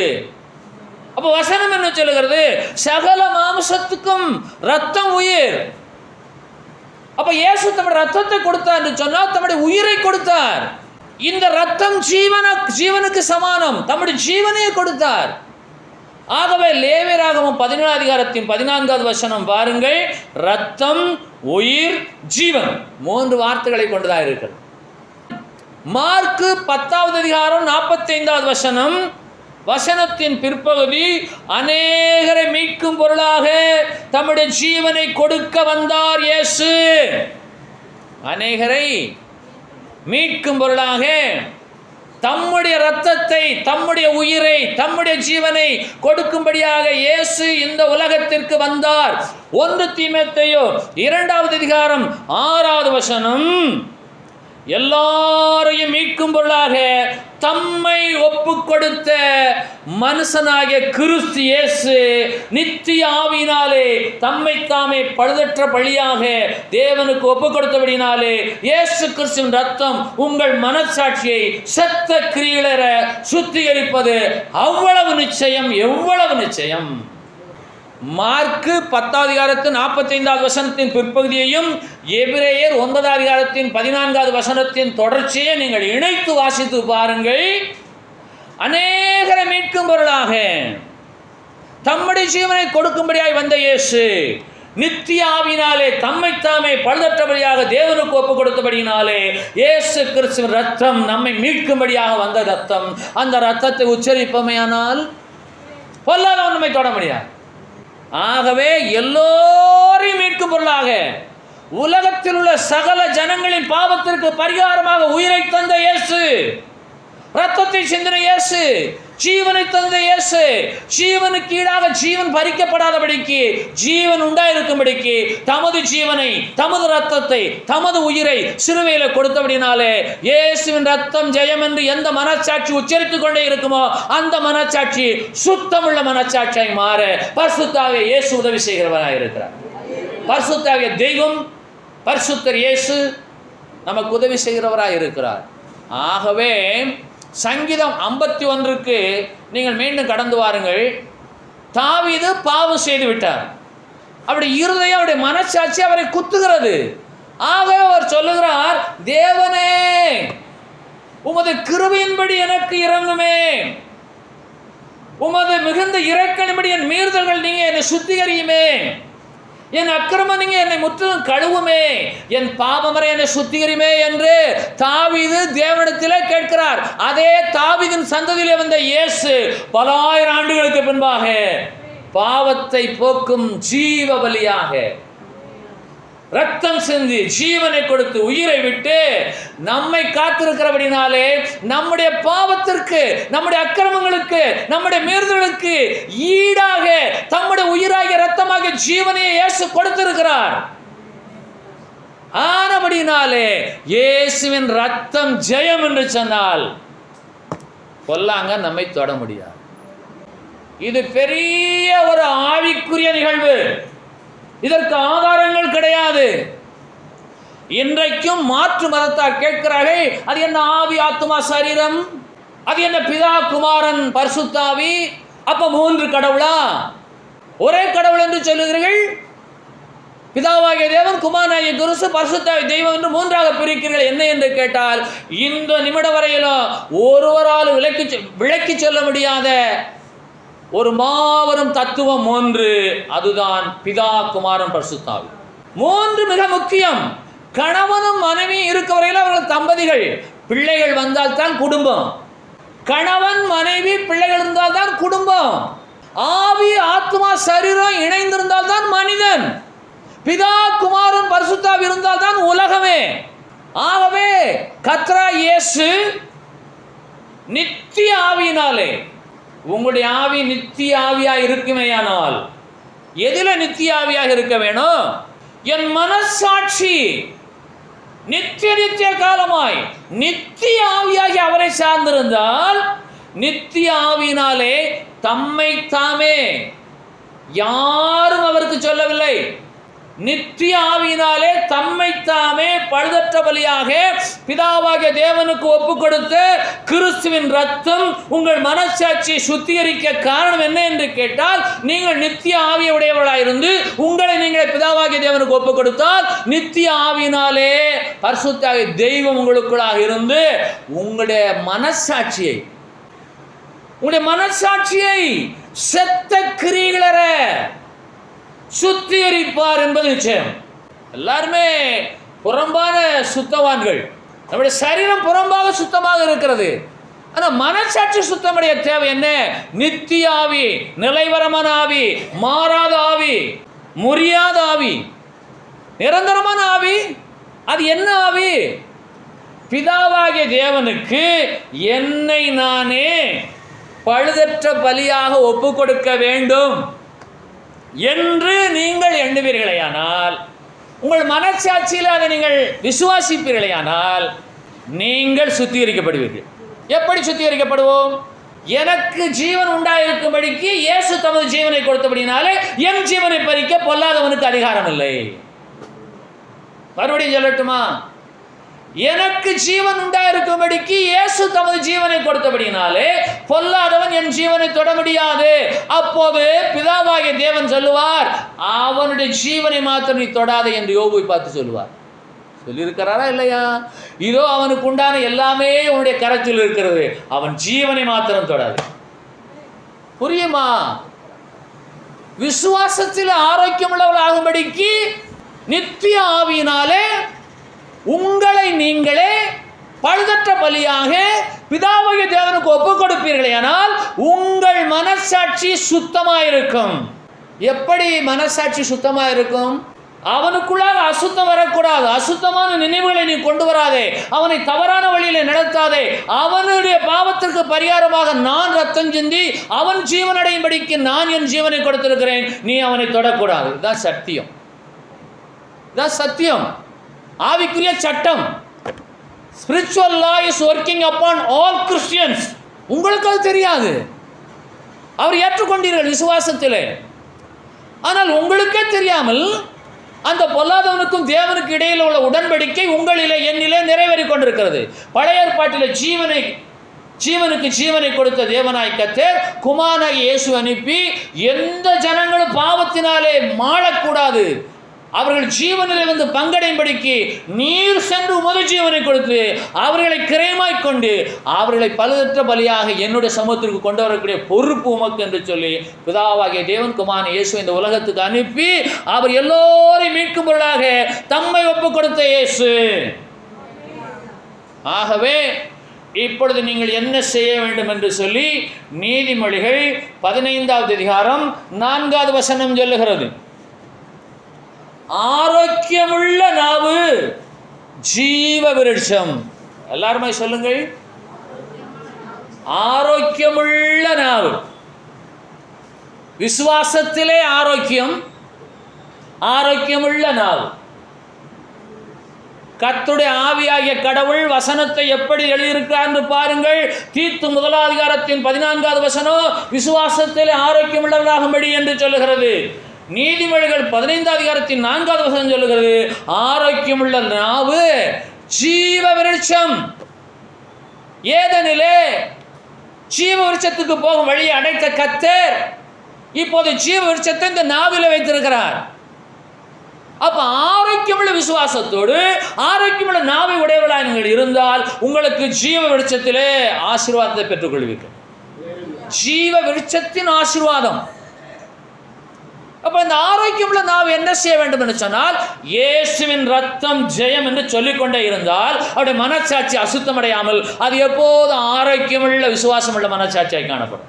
A: அப்போ வசனம் என்ன சொல்லுகிறது? சகல மாம்சத்துக்கும் ரத்தம் உயிர். அப்ப இயேசு தம்முடைய ரத்தத்தை கொடுத்தார் என்று சொன்னால் தம்முடைய உயிரை கொடுத்தார். இந்த ரத்தம் ஜீவனுக்கு சமானம். தம்முடைய ஜீவனையே கொடுத்தார். ஆகவே லேவியராகமம் 17வது அதிகாரத்தின் 14வது வசனம் பாருங்கள், ரத்தம், உயிர், ஜீவன் 3 வார்த்தைகளை கொண்டுதான் இருக்கிறது. மார்க்கு 10வது அதிகாரம் 45வது வசனம், வசனத்தின் பிற்பகுதி, அநேகரை மீட்கும் பொருளாக தம்முடைய ஜீவனை கொடுக்க வந்தார் இயேசு. அநேகரை மீட்கும் பொருளாக தம்முடைய இரத்தத்தை, தம்முடைய உயிரை, தம்முடைய ஜீவனை கொடுக்கும்படியாக இயேசு இந்த உலகத்திற்கு வந்தார். 1 தீமோத்தேயு 2வது அதிகாரம் 6வது வசனம், எல்லாரையும் மீட்கும் பொருளாக தம்மை ஒப்பு கொடுத்த மனுஷனாகிய கிறிஸ்து இயேசு நித்திய ஆவியினாலே தம்மை தாமே பழுதற்ற பலியாக தேவனுக்கு ஒப்பு கொடுத்தபடினாலே இயேசு கிறிஸ்துவின் ரத்தம் உங்கள் மனசாட்சியை செத்த கிரியைகளற சுத்திகரிப்பது அவ்வளவு நிச்சயம், எவ்வளவு நிச்சயம். மார்க்கு 10வது அதிகாரத்தின் 45வது வசனத்தின் பிற்பகுதியையும் எபிரேயர் 9வது அதிகாரத்தின் 14வது வசனத்தின் தொடர்ச்சியை நீங்கள் இணைத்து வாசித்து பாருங்கள். அநேகரை மீட்கும் பொருளாக தம்முடைய ஜீவனை கொடுக்கும்படியாய் வந்த இயேசு நித்திய ஆவியினாலே தம்மை தாமே பழுதற்றபடியாக தேவனுக்கு ஒப்பு கொடுத்தபடினாலே இயேசு கிறிஸ்துவின் ரத்தம் நம்மை மீட்கும்படியாக வந்த ரத்தம். அந்த ரத்தத்தை உச்சரிப்பமையானால் பொல்லாதவன் நம்மை தொட முடியாது. ஆகவே எல்லோரையும் மீட்கும் பொருளாக உலகத்தில் உள்ள சகல ஜனங்களின் பாவத்திற்கு பரிகாரமாக உயிரை தந்த இயேசு, ரத்தத்தை சிந்தின இயேசு, ஜீவனை தந்த இயேசு, ஜீவனுக்கு ஈடாக ஜீவன் பறிக்கப்படாதபடிக்கு, ஜீவன் உண்டாயிருக்கும்படிக்கு தமது ஜீவனை, தமது ரத்தத்தை, தமது உயிரை சிலுவையில கொடுத்தபடினாலே இயேசுவின் ரத்தம் ஜெயம் என்று எந்த மனச்சாட்சி உச்சரித்துக் கொண்டே இருக்குமோ அந்த மனச்சாட்சி சுத்தமுள்ள மனச்சாட்சியாய் மாற பரிசுத்தாகிய இயேசு உதவி செய்கிறவராக இருக்கிறார். பரிசுத்தாகிய தெய்வம், பரிசுத்தர் இயேசு நமக்கு உதவி செய்கிறவராக இருக்கிறார். ஆகவே சங்கீதம் 51க்கு நீங்கள் மீண்டும் கடந்து வாருங்கள். தாவீது பாவம் செய்து விட்டார். அவருடைய இருதயம், அவருடைய மனச்சாட்சி அவரை குத்துகிறது. ஆக அவர் சொல்லுகிறார், தேவனே உமது கிருபையின்படி எனக்கு இறங்குமே, உமது மிகுந்த இரக்கலின்படி என் மீறுதல்கள் நீங்க என்னை சுத்திகரியுமே, என் அக்கிரமம் நீங்க என்னை முற்றிலும் கழுவுமே, என் பாவமறை என்னை சுத்திகரியுமே என்று தாவீது தேவனிடத்திலே கேட்கிறார். அதே தாவீதின் சந்ததியிலே வந்த இயேசு பல ஆயிரம் ஆண்டுகளுக்கு பின்பாக பாவத்தை போக்கும் ஜீவ பலியாக ரத்தம் சிந்தி ஜீவனை கொடுத்து உயிரை விட்டு நம்மை காத்திருக்கிறபடினாலே நம்முடைய பாவத்திற்கு, நம்முடைய அக்கிரமங்களுக்கு, நம்முடைய மீறுதலுக்கு ஈடாக தம்முடைய உயிராகிய ரத்தமாக ஜீவனையை இயேசு கொடுத்திருக்கிறார். ஆனபடினாலே இயேசுவின் ரத்தம் ஜெயம் என்று சொன்னால் பொல்லாங்க நம்மை தொட முடியாது. இது பெரிய ஒரு ஆவிக்குரிய நிகழ்வு. இதற்கு ஆதாரங்கள் கிடையாது. இன்றைக்கும் மாற்று மதத்தார் கேட்கிறார்கள், அது என்ன ஆவி, ஆத்மா, சரீரம், அது என்ன பிதா, குமாரன், பரிசுத்தாவி, அப்ப 3 கடவுளா? ஒரே கடவுள் என்று சொல்லுகிறீர்கள். பிதாவாகிய தேவன், குமாரனாகிய கிறிஸ்து, பரிசுத்தாவிய தெய்வம் என்று 3ஆக பிரிக்கிறீர்கள். என்ன என்று கேட்டால், இந்த நிமிடம் வரையிலும் ஒருவரால் விளக்கி சொல்ல முடியாத ஒரு மாபெரும் தத்துவம் 3. அதுதான் பிதா, குமாரன், பரிசுத்தாவி. 3 மிக முக்கியம். கணவனும் மனைவி இருக்க வரையில் அவர்கள் தம்பதிகள். பிள்ளைகள் வந்தால் தான் குடும்பம். கணவன், மனைவி, பிள்ளைகள் இருந்தால் தான் குடும்பம். ஆவி, ஆத்மா, சரீரம் இணைந்திருந்தால் தான் மனிதன். பிதா, குமாரன், பரிசுத்தாவி இருந்தால் தான் உலகமே. ஆகவே கர்த்தராகிய இயேசு நித்திய ஆவியினாலே, உங்களுடைய ஆவி நித்திய ஆவியாக இருக்குமேயானால் எதில நித்திய ஆவியாக இருக்க வேணும்? என் மனசாட்சி நித்திய காலமாய் நித்திய ஆவியாகி அவரை சார்ந்திருந்தால், நித்திய ஆவியினாலே தம்மை தாமே யாரும் அவருக்கு சொல்லவில்லை, நித்திய ஆவியினாலே தம்மை தாமே பழுதற்ற பலியாக பிதாவாகிய தேவனுக்கு ஒப்பு கொடுத்த கிறிஸ்துவின் ரத்தம் உங்கள் மனசாட்சியை சுத்திகரிக்க காரணம் என்ன என்று கேட்டால், நீங்கள் நித்திய ஆவியை உடையவர்களாயிருந்து உங்களை நீங்கள் பிதாவாகிய தேவனுக்கு ஒப்பு கொடுத்தால், நித்திய ஆவியினாலே பரிசுத்த தெய்வம் உங்களுக்குள்ளாக இருந்து உங்களுடைய மனசாட்சியை செத்த கிரியைகளற சுத்திகரிப்பார் என்பது நிச்சயம். எல்லாருமே புறம்பான சுத்தவான்கள். நம்முடைய சரீரம் புறம்பாக சுத்தமாக இருக்கிறது. ஆனால் மனசாட்சி சுத்தமுடைய தேவை என்ன? நித்திய ஆவி, நிலைவரமான ஆவி, மாறாத ஆவி, முறியாத ஆவி, நிரந்தரமான ஆவி. அது என்ன ஆவி? பிதாவாகிய தேவனுக்கு என்னை நானே பழுதற்ற பலியாக ஒப்பு கொடுக்க வேண்டும் என்று நீங்கள் எண்ணுவீர்களேயானால், உங்கள் மனசாட்சியில் அதை நீங்கள் விசுவாசிப்பீர்களேயானால், நீங்கள் சுத்திகரிக்கப்படுவீர்கள். எப்படி சுத்திகரிக்கப்படுவோம்? எனக்கு ஜீவன் உண்டாயிருக்கும்படிக்கு இயேசு தமது ஜீவனை கொடுத்தபடினாலே என் ஜீவனை பறிக்க பொல்லாதவனுக்கு அதிகாரம் இல்லை. மறுபடியும் சொல்லட்டுமா? எனக்கு ஜீவன் உண்டாயிருக்கும்படிக்கு இயேசு தமது ஜீவனை கொடுத்தபடினாலே பொல்லாதவன் என் ஜீவனை தொட முடியாது. அப்போது பிதாவாகிய தேவன் சொல்லுவார், அவனுடைய ஜீவனை மாத்திரம் நீ தொடாதே என்று யோபுவை பார்த்து சொல்லுவார். சொல்லியிருக்கிறாரா இல்லையா? இதோ அவனுக்கு உண்டான எல்லாமே உன்னுடைய கரத்தில் இருக்கிறது, அவன் ஜீவனை மாத்திரம் தொடாது. புரியுமா? விசுவாசத்தில் ஆரோக்கியம் உள்ளவர்களாகும்படிக்கு நித்திய ஆவியினாலே உங்களை நீங்களே பழுதற்ற பலியாக பிதாவாகிய தேவனுக்கு ஒப்பு கொடுப்பீர்களே, ஆனால் உங்கள் மனசாட்சி சுத்தமாயிருக்கும். எப்படி மனசாட்சி சுத்தமாயிருக்கும்? அவனுக்குள்ளாக அசுத்தம் வரக்கூடாது. அசுத்தமான நினைவுகளை நீ கொண்டு வராதே. அவனை தவறான வழியில் நடத்தாதே. அவனுடைய பாவத்திற்கு பரிகாரமாக நான் ரத்தம் சிந்தி அவன் ஜீவனடையும்படிக்கு நான் என் ஜீவனை கொடுத்திருக்கிறேன், நீ அவனை தொடக்கூடாது. இதுதான் சத்தியம். இதுதான் சத்தியம், ஆவிக்குரிய சட்டம். Spiritual law is working upon all Christians. உங்களுக்கு அது தெரியாது. அவர் ஏற்றுக்கொண்டீர்கள் விசுவாசத்திலே. ஆனால் உங்களுக்கே தெரியாமல் அந்த பொல்லாதவனுக்கும் தேவனுக்கு இடையில் உள்ள உடன்படிக்கை உங்களிலே என்னிலே நிறைவேறிக் கொண்டிருக்கிறது. பழைய ஏற்பாட்டிலே ஜீவனுக்கு ஜீவனை கொடுத்த தேவனாய் கர்த்தர் குமாரனாகிய இயேசு அனுப்பி எந்த ஜனங்களும் பாவத்தினாலே மாளக்கூடாது, அவர்கள் ஜீவனிலே வந்து பங்கடையும்படிக்கு நீர் சென்று உமது ஜீவனை கொடுத்து அவர்களை கிரயமாய் கொண்டு அவர்களை பழுதற்ற பலியாக என்னுடைய சமூகத்திற்கு கொண்டு வரக்கூடிய பொறுப்பு உமக்கு என்று சொல்லி பிதாவாகிய தேவன் குமாரன் இயேசு இந்த உலகத்துக்கு அனுப்பி அவர் எல்லோரையும் மீட்கும் பொருளாக தம்மை ஒப்பு கொடுத்த இயேசு. ஆகவே இப்பொழுது நீங்கள் என்ன செய்ய வேண்டும் என்று சொல்லி நீதிமொழிகள் 15வது அதிகாரம் 4வது வசனம் சொல்லுகிறது. ஆரோக்கியமுள்ள நாவு ஜீவ விருட்சம். எல்லாருமே சொல்லுங்கள், ஆரோக்கியமுள்ள நாவு. விசுவாசத்திலே ஆரோக்கியம், ஆரோக்கியமுள்ள நாவு. கர்த்தருடைய ஆவியாகிய கடவுள் வசனத்தை எப்படி எழுதியிருக்கிறார் என்று பாருங்கள். தீத்து 1 அதிகாரத்தின் 14வது வசனம் விசுவாசத்திலே ஆரோக்கியம் உள்ளவர்களாகும்படி என்று சொல்லுகிறது. நீதிமொழிகள் 15 அதிகாரத்தின் 4வது வசனம் சொல்லுகிறது ஆரோக்கியமுள்ள நாவு ஜீவ விருட்சம். ஏதெனிலே ஜீவ விருட்சத்துக்கு போகும் வழியை அடைத்த கர்த்தர் இப்போது ஜீவ விருட்சத்தை இந்த நாவில வைத்திருக்கிறார். அப்ப ஆரோக்கியமுள்ள விசுவாசத்தோடு ஆரோக்கியமுள்ள நாவை உடையவர்களாக நீங்கள் இருந்தால் உங்களுக்கு ஜீவ விருட்சத்திலே ஆசீர்வாதத்தை பெற்றுக்கொள்வீர்கள். ஜீவ விருட்சத்தின் ஆசீர்வாதம். அப்ப இந்த ஆரோக்கியமுள்ள நாவு என்ன செய்ய வேண்டும் என்று சொன்னால் இயேசுவின் ரத்தம் ஜெயம் என்று சொல்லிக்கொண்டே இருந்தால் அவருடைய மனச்சாட்சி அசுத்தமடையாமல் அது எப்போதும் ஆரோக்கியமுள்ள விசுவாசமுள்ள மனச்சாட்சியாய் காணப்படும்.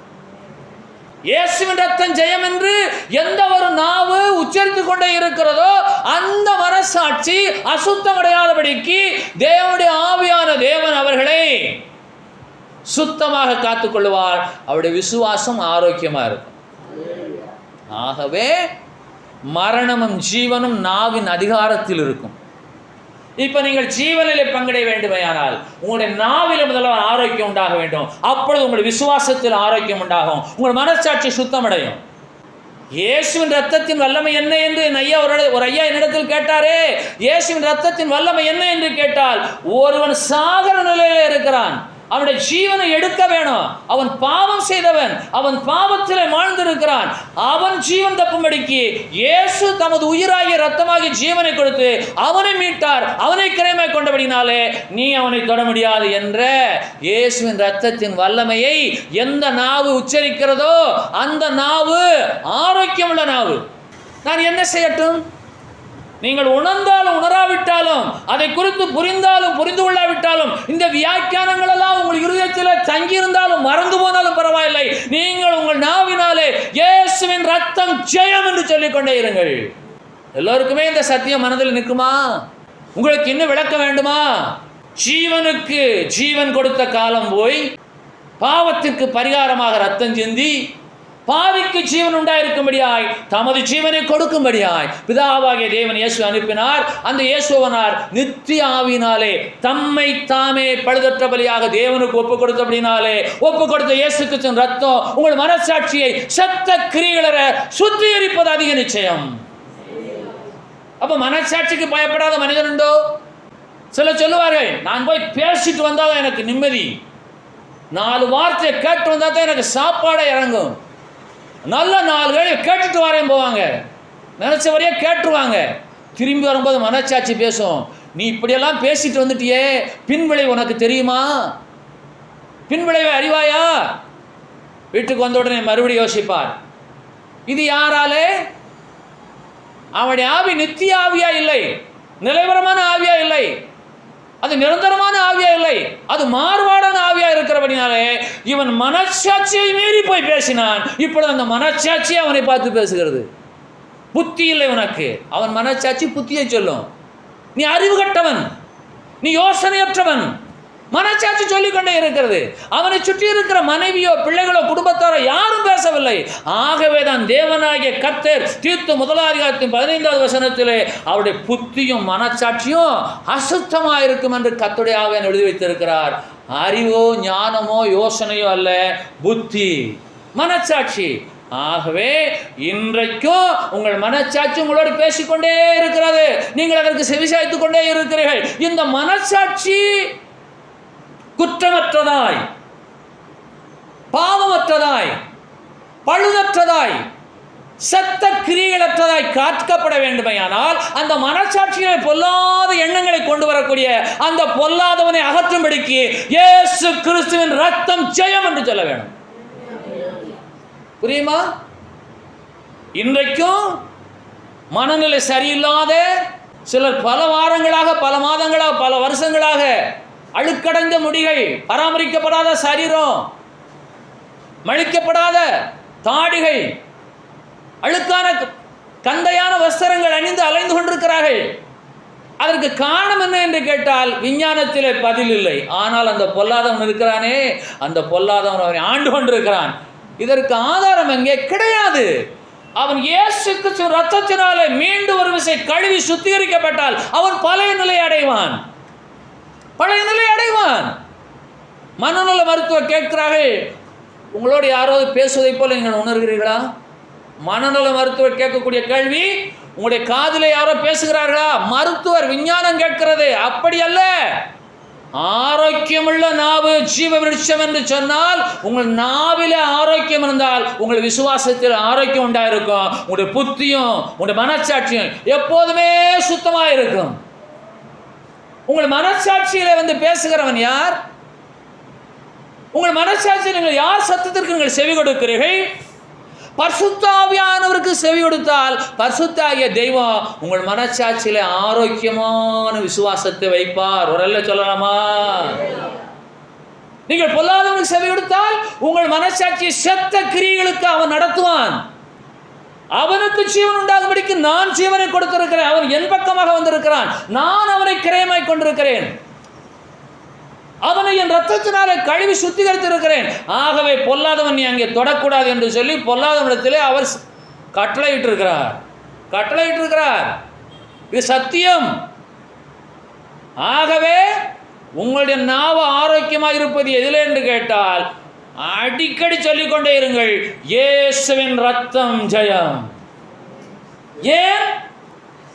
A: இயேசுவின் ரத்தம் ஜெயம் என்று எந்த ஒரு நாவு உச்சரித்துக் கொண்டே இருக்கிறதோ அந்த மனசாட்சி அசுத்தமடையாதபடிக்கு தேவனுடைய ஆவியான தேவன் அவர்களை சுத்தமாக காத்துக்கொள்வார். அவருடைய விசுவாசம் ஆரோக்கியமாக இருக்கும். ஆகவே மரணமும் ஜீவனும் நாவின் அதிகாரத்தில் இருக்கும். இப்ப நீங்கள் ஜீவனிலே பங்கடைய வேண்டுமையானால் உங்களுடைய நாவில முதல்ல ஆரோக்கியம் உண்டாக வேண்டும். அப்பொழுது உங்களுடைய விசுவாசத்தில் ஆரோக்கியம் உண்டாகும். உங்கள் மனசாட்சி சுத்தமடையும். இயேசுவின் ரத்தத்தின் வல்லமை என்ன என்று ஒரு ஐயா என்னிடத்தில் கேட்டாரே, இயேசுவின் ரத்தத்தின் வல்லமை என்ன என்று கேட்டால், ஒருவன் சாகர நிலையில இருக்கிறான், அவனுடைய ஜீவனை எடுக்க வேணும். அவன் பாவம் செய்தவன், அவன் பாவத்திலே வாழ்ந்திருக்கிறான். அவன் ஜீவன் தப்பும்படிக்கு இயேசு தமது உயிராகிய ரத்தமாகிய ஜீவனை கொடுத்து அவனை மீட்டார். அவனை கிரயமாய் கொண்டபடினாலே நீ அவனை தொட முடியாது என்ற இயேசுவின் ரத்தத்தின் வல்லமையை எந்த நாவு உச்சரிக்கிறதோ அந்த நாவு ஆரோக்கியமுள்ள நாவு. நான் என்ன செய்யட்டும்? நீங்கள் உணர்ந்தாலும் உணராவிட்டாலும் அதை குறித்து புரிந்தாலும் புரிந்து கொள்ளாவிட்டாலும் இந்த வியாக்கியானங்கள் எல்லாம் உங்கள் இருதயத்தில் தங்கியிருந்தாலும் மறந்து போனாலும் பரவாயில்லை, நீங்கள் உங்கள் நாவினாலே இயேசுவின் ரத்தம் ஜெயம் என்று சொல்லிக்கொண்டே இருங்கள். எல்லோருக்குமே இந்த சத்தியம் மனதில் நிற்குமா? உங்களுக்கு இன்னும் விளக்க வேண்டுமா? ஜீவனுக்கு ஜீவன் கொடுத்த காலம் போய் பாவத்திற்கு பரிகாரமாக ரத்தம் சிந்தி பாவிக்கு ஜீவன் உண்டாயிருக்கும்படியாய் தமது ஜீவனை கொடுக்கும்படியாய் பிதாவாகிய தேவன் இயேசு அனுப்பினார். அந்த இயேசுவனார் நித்திய ஆவியினாலே தம்மை தாமே பழுதற்ற பலியாக தேவனுக்கு ஒப்பு கொடுத்தபடினாலே ஒப்பு கொடுத்த இயேசு கிறிஸ்துவின் ரத்தம் உங்கள் மனசாட்சியை சத்த கிரியைகள சுத்திகரிப்பது அதிக நிச்சயம். அப்ப மனசாட்சிக்கு பயப்படாத மனிதன் உண்டோ? சில சொல்லுவார்கள், நான் போய் பேசிட்டு வந்தாதான் எனக்கு நிம்மதி, 4 வார்த்தையை கேட்டு வந்தா தான் எனக்கு சாப்பாடே இறங்கும், நல்ல 4 வேளையை கேட்டுட்டு வரேன் போவாங்க, நினைச்ச வரையே கேட்டுருவாங்க. திரும்பி வரும்போது மனச்சாட்சி பேசும், நீ இப்படியெல்லாம் பேசிட்டு வந்துட்டியே, பின்விளைவு உனக்கு தெரியுமா? பின்விளைவை அறிவாயா? வீட்டுக்கு வந்த உடனே மறுபடியும் யோசிப்பார், இது யாராலே? அவனுடைய ஆவி நித்திய ஆவியா இல்லை, நிலைவரமான ஆவியா இல்லை, அது நிரந்தரமான ஆவியா இல்லை, அது மாறுபாடான ஆவியா இருக்கிறபடினாலே இவன் மனச்சாட்சியை மீறி போய் பேசினான். இப்பொழுது அந்த மனச்சாட்சி அவனை பார்த்து பேசுகிறது. புத்தி இல்லை உனக்கு, அவன் மனச்சாட்சி புத்தியை சொல்லும். நீ அறிவு கட்டவன், நீ யோசனையற்றவன், மனச்சாட்சி சொல்லிக்கொண்டே இருக்கிறது. அவனை சுற்றி இருக்கிற மனைவியோ பிள்ளைகளோ குடும்பத்தாரோ யாரும் பேசவில்லை. ஆகவே தான் தேவனாகிய கர்த்தர் தீத்து 1 அதிகாரத்தின் 15வது வசனத்திலே அவருடைய புத்தியும் மனச்சாட்சியும் அசுத்தமாக இருக்கும் என்று கர்த்தருடைய ஆவியானவர் எழுதி வைத்திருக்கிறார். அறிவோ ஞானமோ யோசனையோ அல்ல, புத்தி, மனச்சாட்சி. ஆகவே இன்றைக்கும் உங்கள் மனச்சாட்சி உங்களோடு பேசிக்கொண்டே இருக்கிறது, நீங்கள் அதற்கு செவிசாய்த்துக் கொண்டே இருக்கிறீர்கள். இந்த மனச்சாட்சி குற்றமற்றதாய், பாவமற்றதாய், பழுதற்றதாய், செத்த கிரியைகளற்றதாய் காக்கப்பட வேண்டுமையானால் அந்த மனசாட்சிகளை பொல்லாத எண்ணங்களை கொண்டு வரக்கூடிய அந்த பொல்லாதவனை அகற்றும்படிக்கு இயேசு கிறிஸ்துவின் ரத்தம் ஜெயம் என்று சொல்ல வேண்டும். புரியுமா? இன்றைக்கும் மனநிலை சரியில்லாத சிலர் பல வாரங்களாக, பல மாதங்களாக, பல வருஷங்களாக அழுக்கடைந்த முடிகள், பராமரிக்கப்படாத சரீரம், மழிக்கப்படாத தாடிகள், அழுக்கான கந்தையான வஸ்திரங்கள் அணிந்து அலைந்து கொண்டிருக்கிறார்கள். அதற்கு காரணம் என்ன என்று கேட்டால் விஞ்ஞானத்திலே பதில் இல்லை. ஆனால் அந்த பொல்லாதவன் இருக்கிறானே, அந்த பொல்லாதவன் அவனை ஆண்டு கொண்டிருக்கிறான். இதற்கு ஆதாரம் எங்கே? கிடையாது. அவன் இயேசு கிறிஸ்துவின் ரத்தத்தினாலே மீண்டும் ஒரு விசை கழுவி சுத்திகரிக்கப்பட்டால் அவன் பழைய நிலை அடைவான். பழைய நிலை அடைவான். மனநல மருத்துவர் கேட்கிறார்கள், உங்களோடு யாராவது பேசுவதை போல நீங்கள் உணர்கிறீர்களா? மனநல மருத்துவர் கேட்கக்கூடிய கேள்வி, உங்களுடைய காதிலே யாரோ பேசுகிறார்களா? மருத்துவர், விஞ்ஞானம் கேட்கிறது. அப்படி அல்ல. ஆரோக்கியமுள்ள நாவு ஜீவ விருட்சம் என்று சொன்னால், உங்கள் நாவிலே ஆரோக்கியம் இருந்தால் உங்கள் விசுவாசத்தில் ஆரோக்கியம் உண்டாயிருக்கும். உங்களுடைய புத்தியும் உங்களுடைய மனச்சாட்சியும் எப்போதுமே சுத்தமாக இருக்கும். உங்கள் மனச்சாட்சியில வந்து பேசுகிறவன் யார்? உங்கள் மனச்சாட்சியில் நீங்கள் யார் சத்தத்திற்கு நீங்கள் செவி கொடுக்கிறீர்கள்? பரிசுத்த ஆவியானவருக்கு செவி கொடுத்தால் பரிசுத்த ஆகிய தெய்வம் உங்கள் மனச்சாட்சியில ஆரோக்கியமான விசுவாசத்தை வைப்பார். ஒரு அல்ல சொல்லலாமா? நீங்கள் பொல்லாதவனுக்கு செவி கொடுத்தால் உங்கள் மனச்சாட்சியை செத்த கிரியைகளுக்கு அவன் நடத்துவான். அவனுக்கு ஜீவன் உண்டாகும்படிக்கு நான் ஜீவனை கொடுத்திருக்கிறேன். அவன் என் பக்கமாக வந்திருக்கிறான். நான் அவனை கிரயமாய் கொண்டிருக்கிறேன். அவனை என் ரத்தத்தினாலே கழுவி சுத்திகரித்திருக்கிறேன். ஆகவே பொல்லாதவன் நீ அங்கே தொடக்கூடாது என்று சொல்லி பொல்லாதவனிடத்திலே அவர் கட்டளையிட்டிருக்கிறார். இது சத்தியம். ஆகவே உங்களுடைய நாவு ஆரோக்கியமாக இருப்பது எதில் என்று கேட்டால் அடிக்கடி சொல்லிக்கொண்டே இருங்கள், இயேசுவின் ரத்தம் ஜெயம். ஏன்?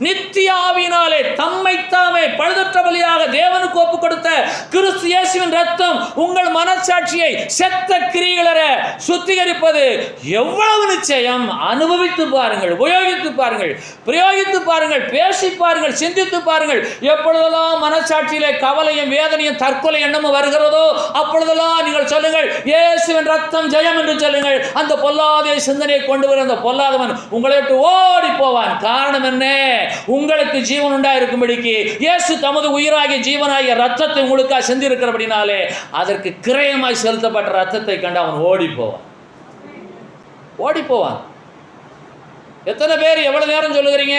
A: நித்திய ஆவியினாலே தம்மைத்தாமே பழுதற்ற பலியாக தேவனுக்கு ஒப்பு கொடுத்த கிறிஸ்து இயேசுவின் ரத்தம் உங்கள் மனச்சாட்சியை செத்த கிரியைகளற சுத்திகரிப்பது எவ்வளவு நிச்சயம். அனுபவித்து பாருங்கள், உபயோகித்து பாருங்கள், பிரயோகித்து பாருங்கள், பேசி பாருங்கள், சிந்தித்து பாருங்கள். எப்பொழுதெல்லாம் மனச்சாட்சியிலே கவலையும் வேதனையும் தற்கொலை எண்ணமும் வருகிறதோ அப்பொழுதெல்லாம் நீங்கள் சொல்லுங்கள், இயேசுவின் ரத்தம் ஜெயம் என்று சொல்லுங்கள். அந்த பொல்லாத சிந்தனையை கொண்டு வர அந்த பொல்லாதவன் உங்களை விட்டு ஓடி போவான். காரணம் என்ன? உங்களுக்கு ஜீவன் உண்டாயிருக்கும்படிக்கு இயேசு தமது உயிராகிய ஜீவனாகிய ரத்தத்தை உங்களுக்காக செஞ்சிருக்கிறபடினாலே அதற்கு கிரயமாய் செலுத்தப்பட்ட ரத்தத்தை கண்டு அவன் ஓடி போவான். எத்தனை பேர் எவ்வளவு நேரம் சொல்லுகிறீங்க?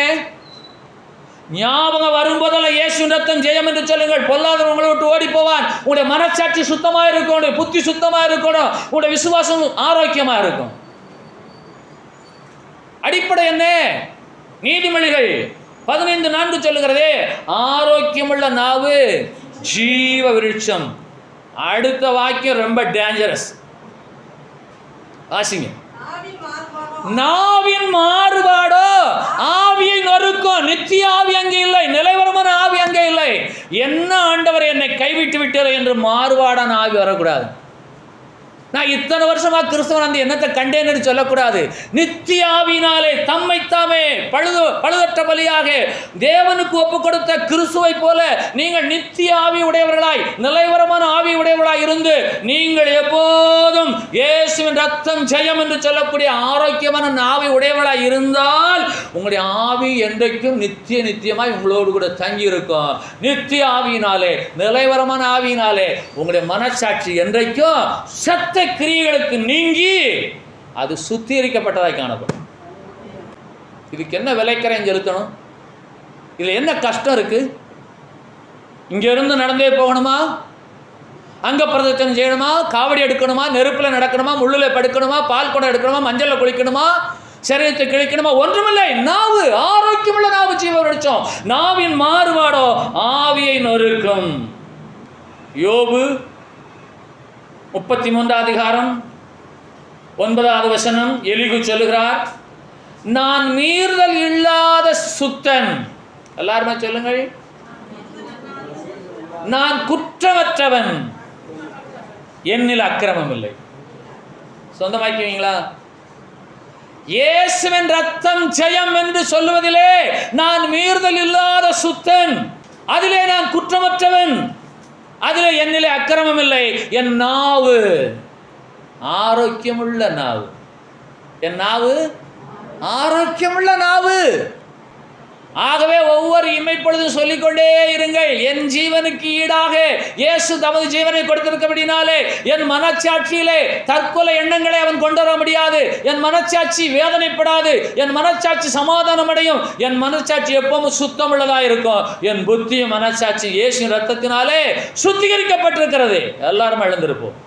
A: ஞாபகம் வரும்போதெல்லாம் இயேசுவின் ரத்தம் ஜெயம் என்று சொல்லுங்கள். பொல்லாதவன் உங்களை விட்டு ஓடி போவான். உங்களுடைய மனச்சாட்சி சுத்தமா இருக்கணும், புத்தி சுத்தமா இருக்கணும், உங்களுடைய விசுவாசம் ஆரோக்கியமா இருக்கும். அடிப்படை என்ன? நீதிமொழிகள் 15:4 சொல்லுகிறதே, ஆரோக்கியமுள்ள நாவு ஜீவ விருட்சம். அடுத்த வாக்கியம் ரொம்ப டேஞ்சரஸ். வாசிங்க. நாவின் மாறுபாடோ ஆவியை நொறுக்கும். நித்திய ஆவி அங்கே இல்லை, நிலைவரமான ஆவி அங்கே இல்லை. என்ன ஆண்டவர் என்னை கைவிட்டு விட்டார் என்று மாறுபாடான ஆவி வரக்கூடாது. நான் இத்தனை வருஷமா கிறிஸ்தவன் அந்த எண்ணத்தை கண்டேன்னு சொல்லக்கூடாது. நித்திய ஆவியினாலே தம்மைத்தாமே பழுதற்ற பலியாக தேவனுக்கு ஒப்பு கொடுத்த கிறிஸ்துவை போல நீங்கள் நித்திய ஆவி உடையவர்களாய், நிலைவரமான ஆவி உடையவர்களாய் இருந்து நீங்கள் எப்போதும் இயேசுவின் ரத்தம் ஜெயம் என்று சொல்லக்கூடிய ஆரோக்கியமான ஆவி உடையவர்களாய் இருந்தால் உங்களுடைய ஆவி என்றைக்கும் நித்தியமாய் உங்களோடு கூட தங்கி இருக்கும். நித்திய ஆவியினாலே, நிலைவரமான ஆவியினாலே உங்களுடைய மனசாட்சி என்றைக்கும் சத்த கிரியைகளுக்கு நீங்கி அது சுத்திகரிக்கப்பட்டதாய் காணப்படும். இதுக்கு என்ன விலைக்கரையும் செலுத்தணும்? இதுல என்ன கஷ்டம் இருக்கு? இங்க இருந்து நடந்தே போகணுமா? அங்க பிரதட்சணம் செய்யணுமா? காவடி எடுக்கணுமா? நெருப்புல நடக்கணுமா? முள்ளுல படுக்கணுமா? பால் குடம் எடுக்கணுமா? மஞ்சள்ல குளிக்கணுமா? சரீரத்தை கிழிக்கணுமா? ஒன்றுமில்லை. நாவு ஆரோக்கியமுள்ள நாவு ஜீவ விருட்சம். நாவின் மாறுபாடோ ஆவியை நொறுக்கும். யோபு 33:9 எலிகு சொல்லுகிறார், நான் மீறுதல் இல்லாத சுத்தன். எல்லாருமே சொல்லுங்கள், நான் குற்றமற்றவன், என்னில் அக்கிரமம் இல்லை. சொந்தமாக்குவீங்களா? இயேசுவின் ரத்தம் ஜெயம் என்று சொல்லுவதிலே நான் மீறுதல் இல்லாத சுத்தன், அதிலே நான் குற்றமற்றவன், அதிலே என்னிலே அக்கிரமம் இல்லை. என் நாவு ஆரோக்கியமுள்ள நாவு, என் நாவு ஆரோக்கியமுள்ள நாவு. ஆகவே ஒவ்வொரு இமைப்பொழுதும் சொல்லிக்கொண்டே இருங்கள், என் ஜீவனுக்கு ஈடாக இயேசு தமது ஜீவனை கொடுத்திருக்கபடினாலே என் மனச்சாட்சியிலே தற்கொலை எண்ணங்களை அவன் கொண்டு வர முடியாது. என் மனச்சாட்சி வேதனைப்படாது, என் மனச்சாட்சி சமாதானம் அடையும், என் மனச்சாட்சி எப்பவும் சுத்தம் உள்ளதாக இருக்கும். என் புத்தியும் மனச்சாட்சி இயேசு ரத்தத்தினாலே சுத்திகரிக்கப்பட்டிருக்கிறது. எல்லாரும் எழுந்திருப்போம்.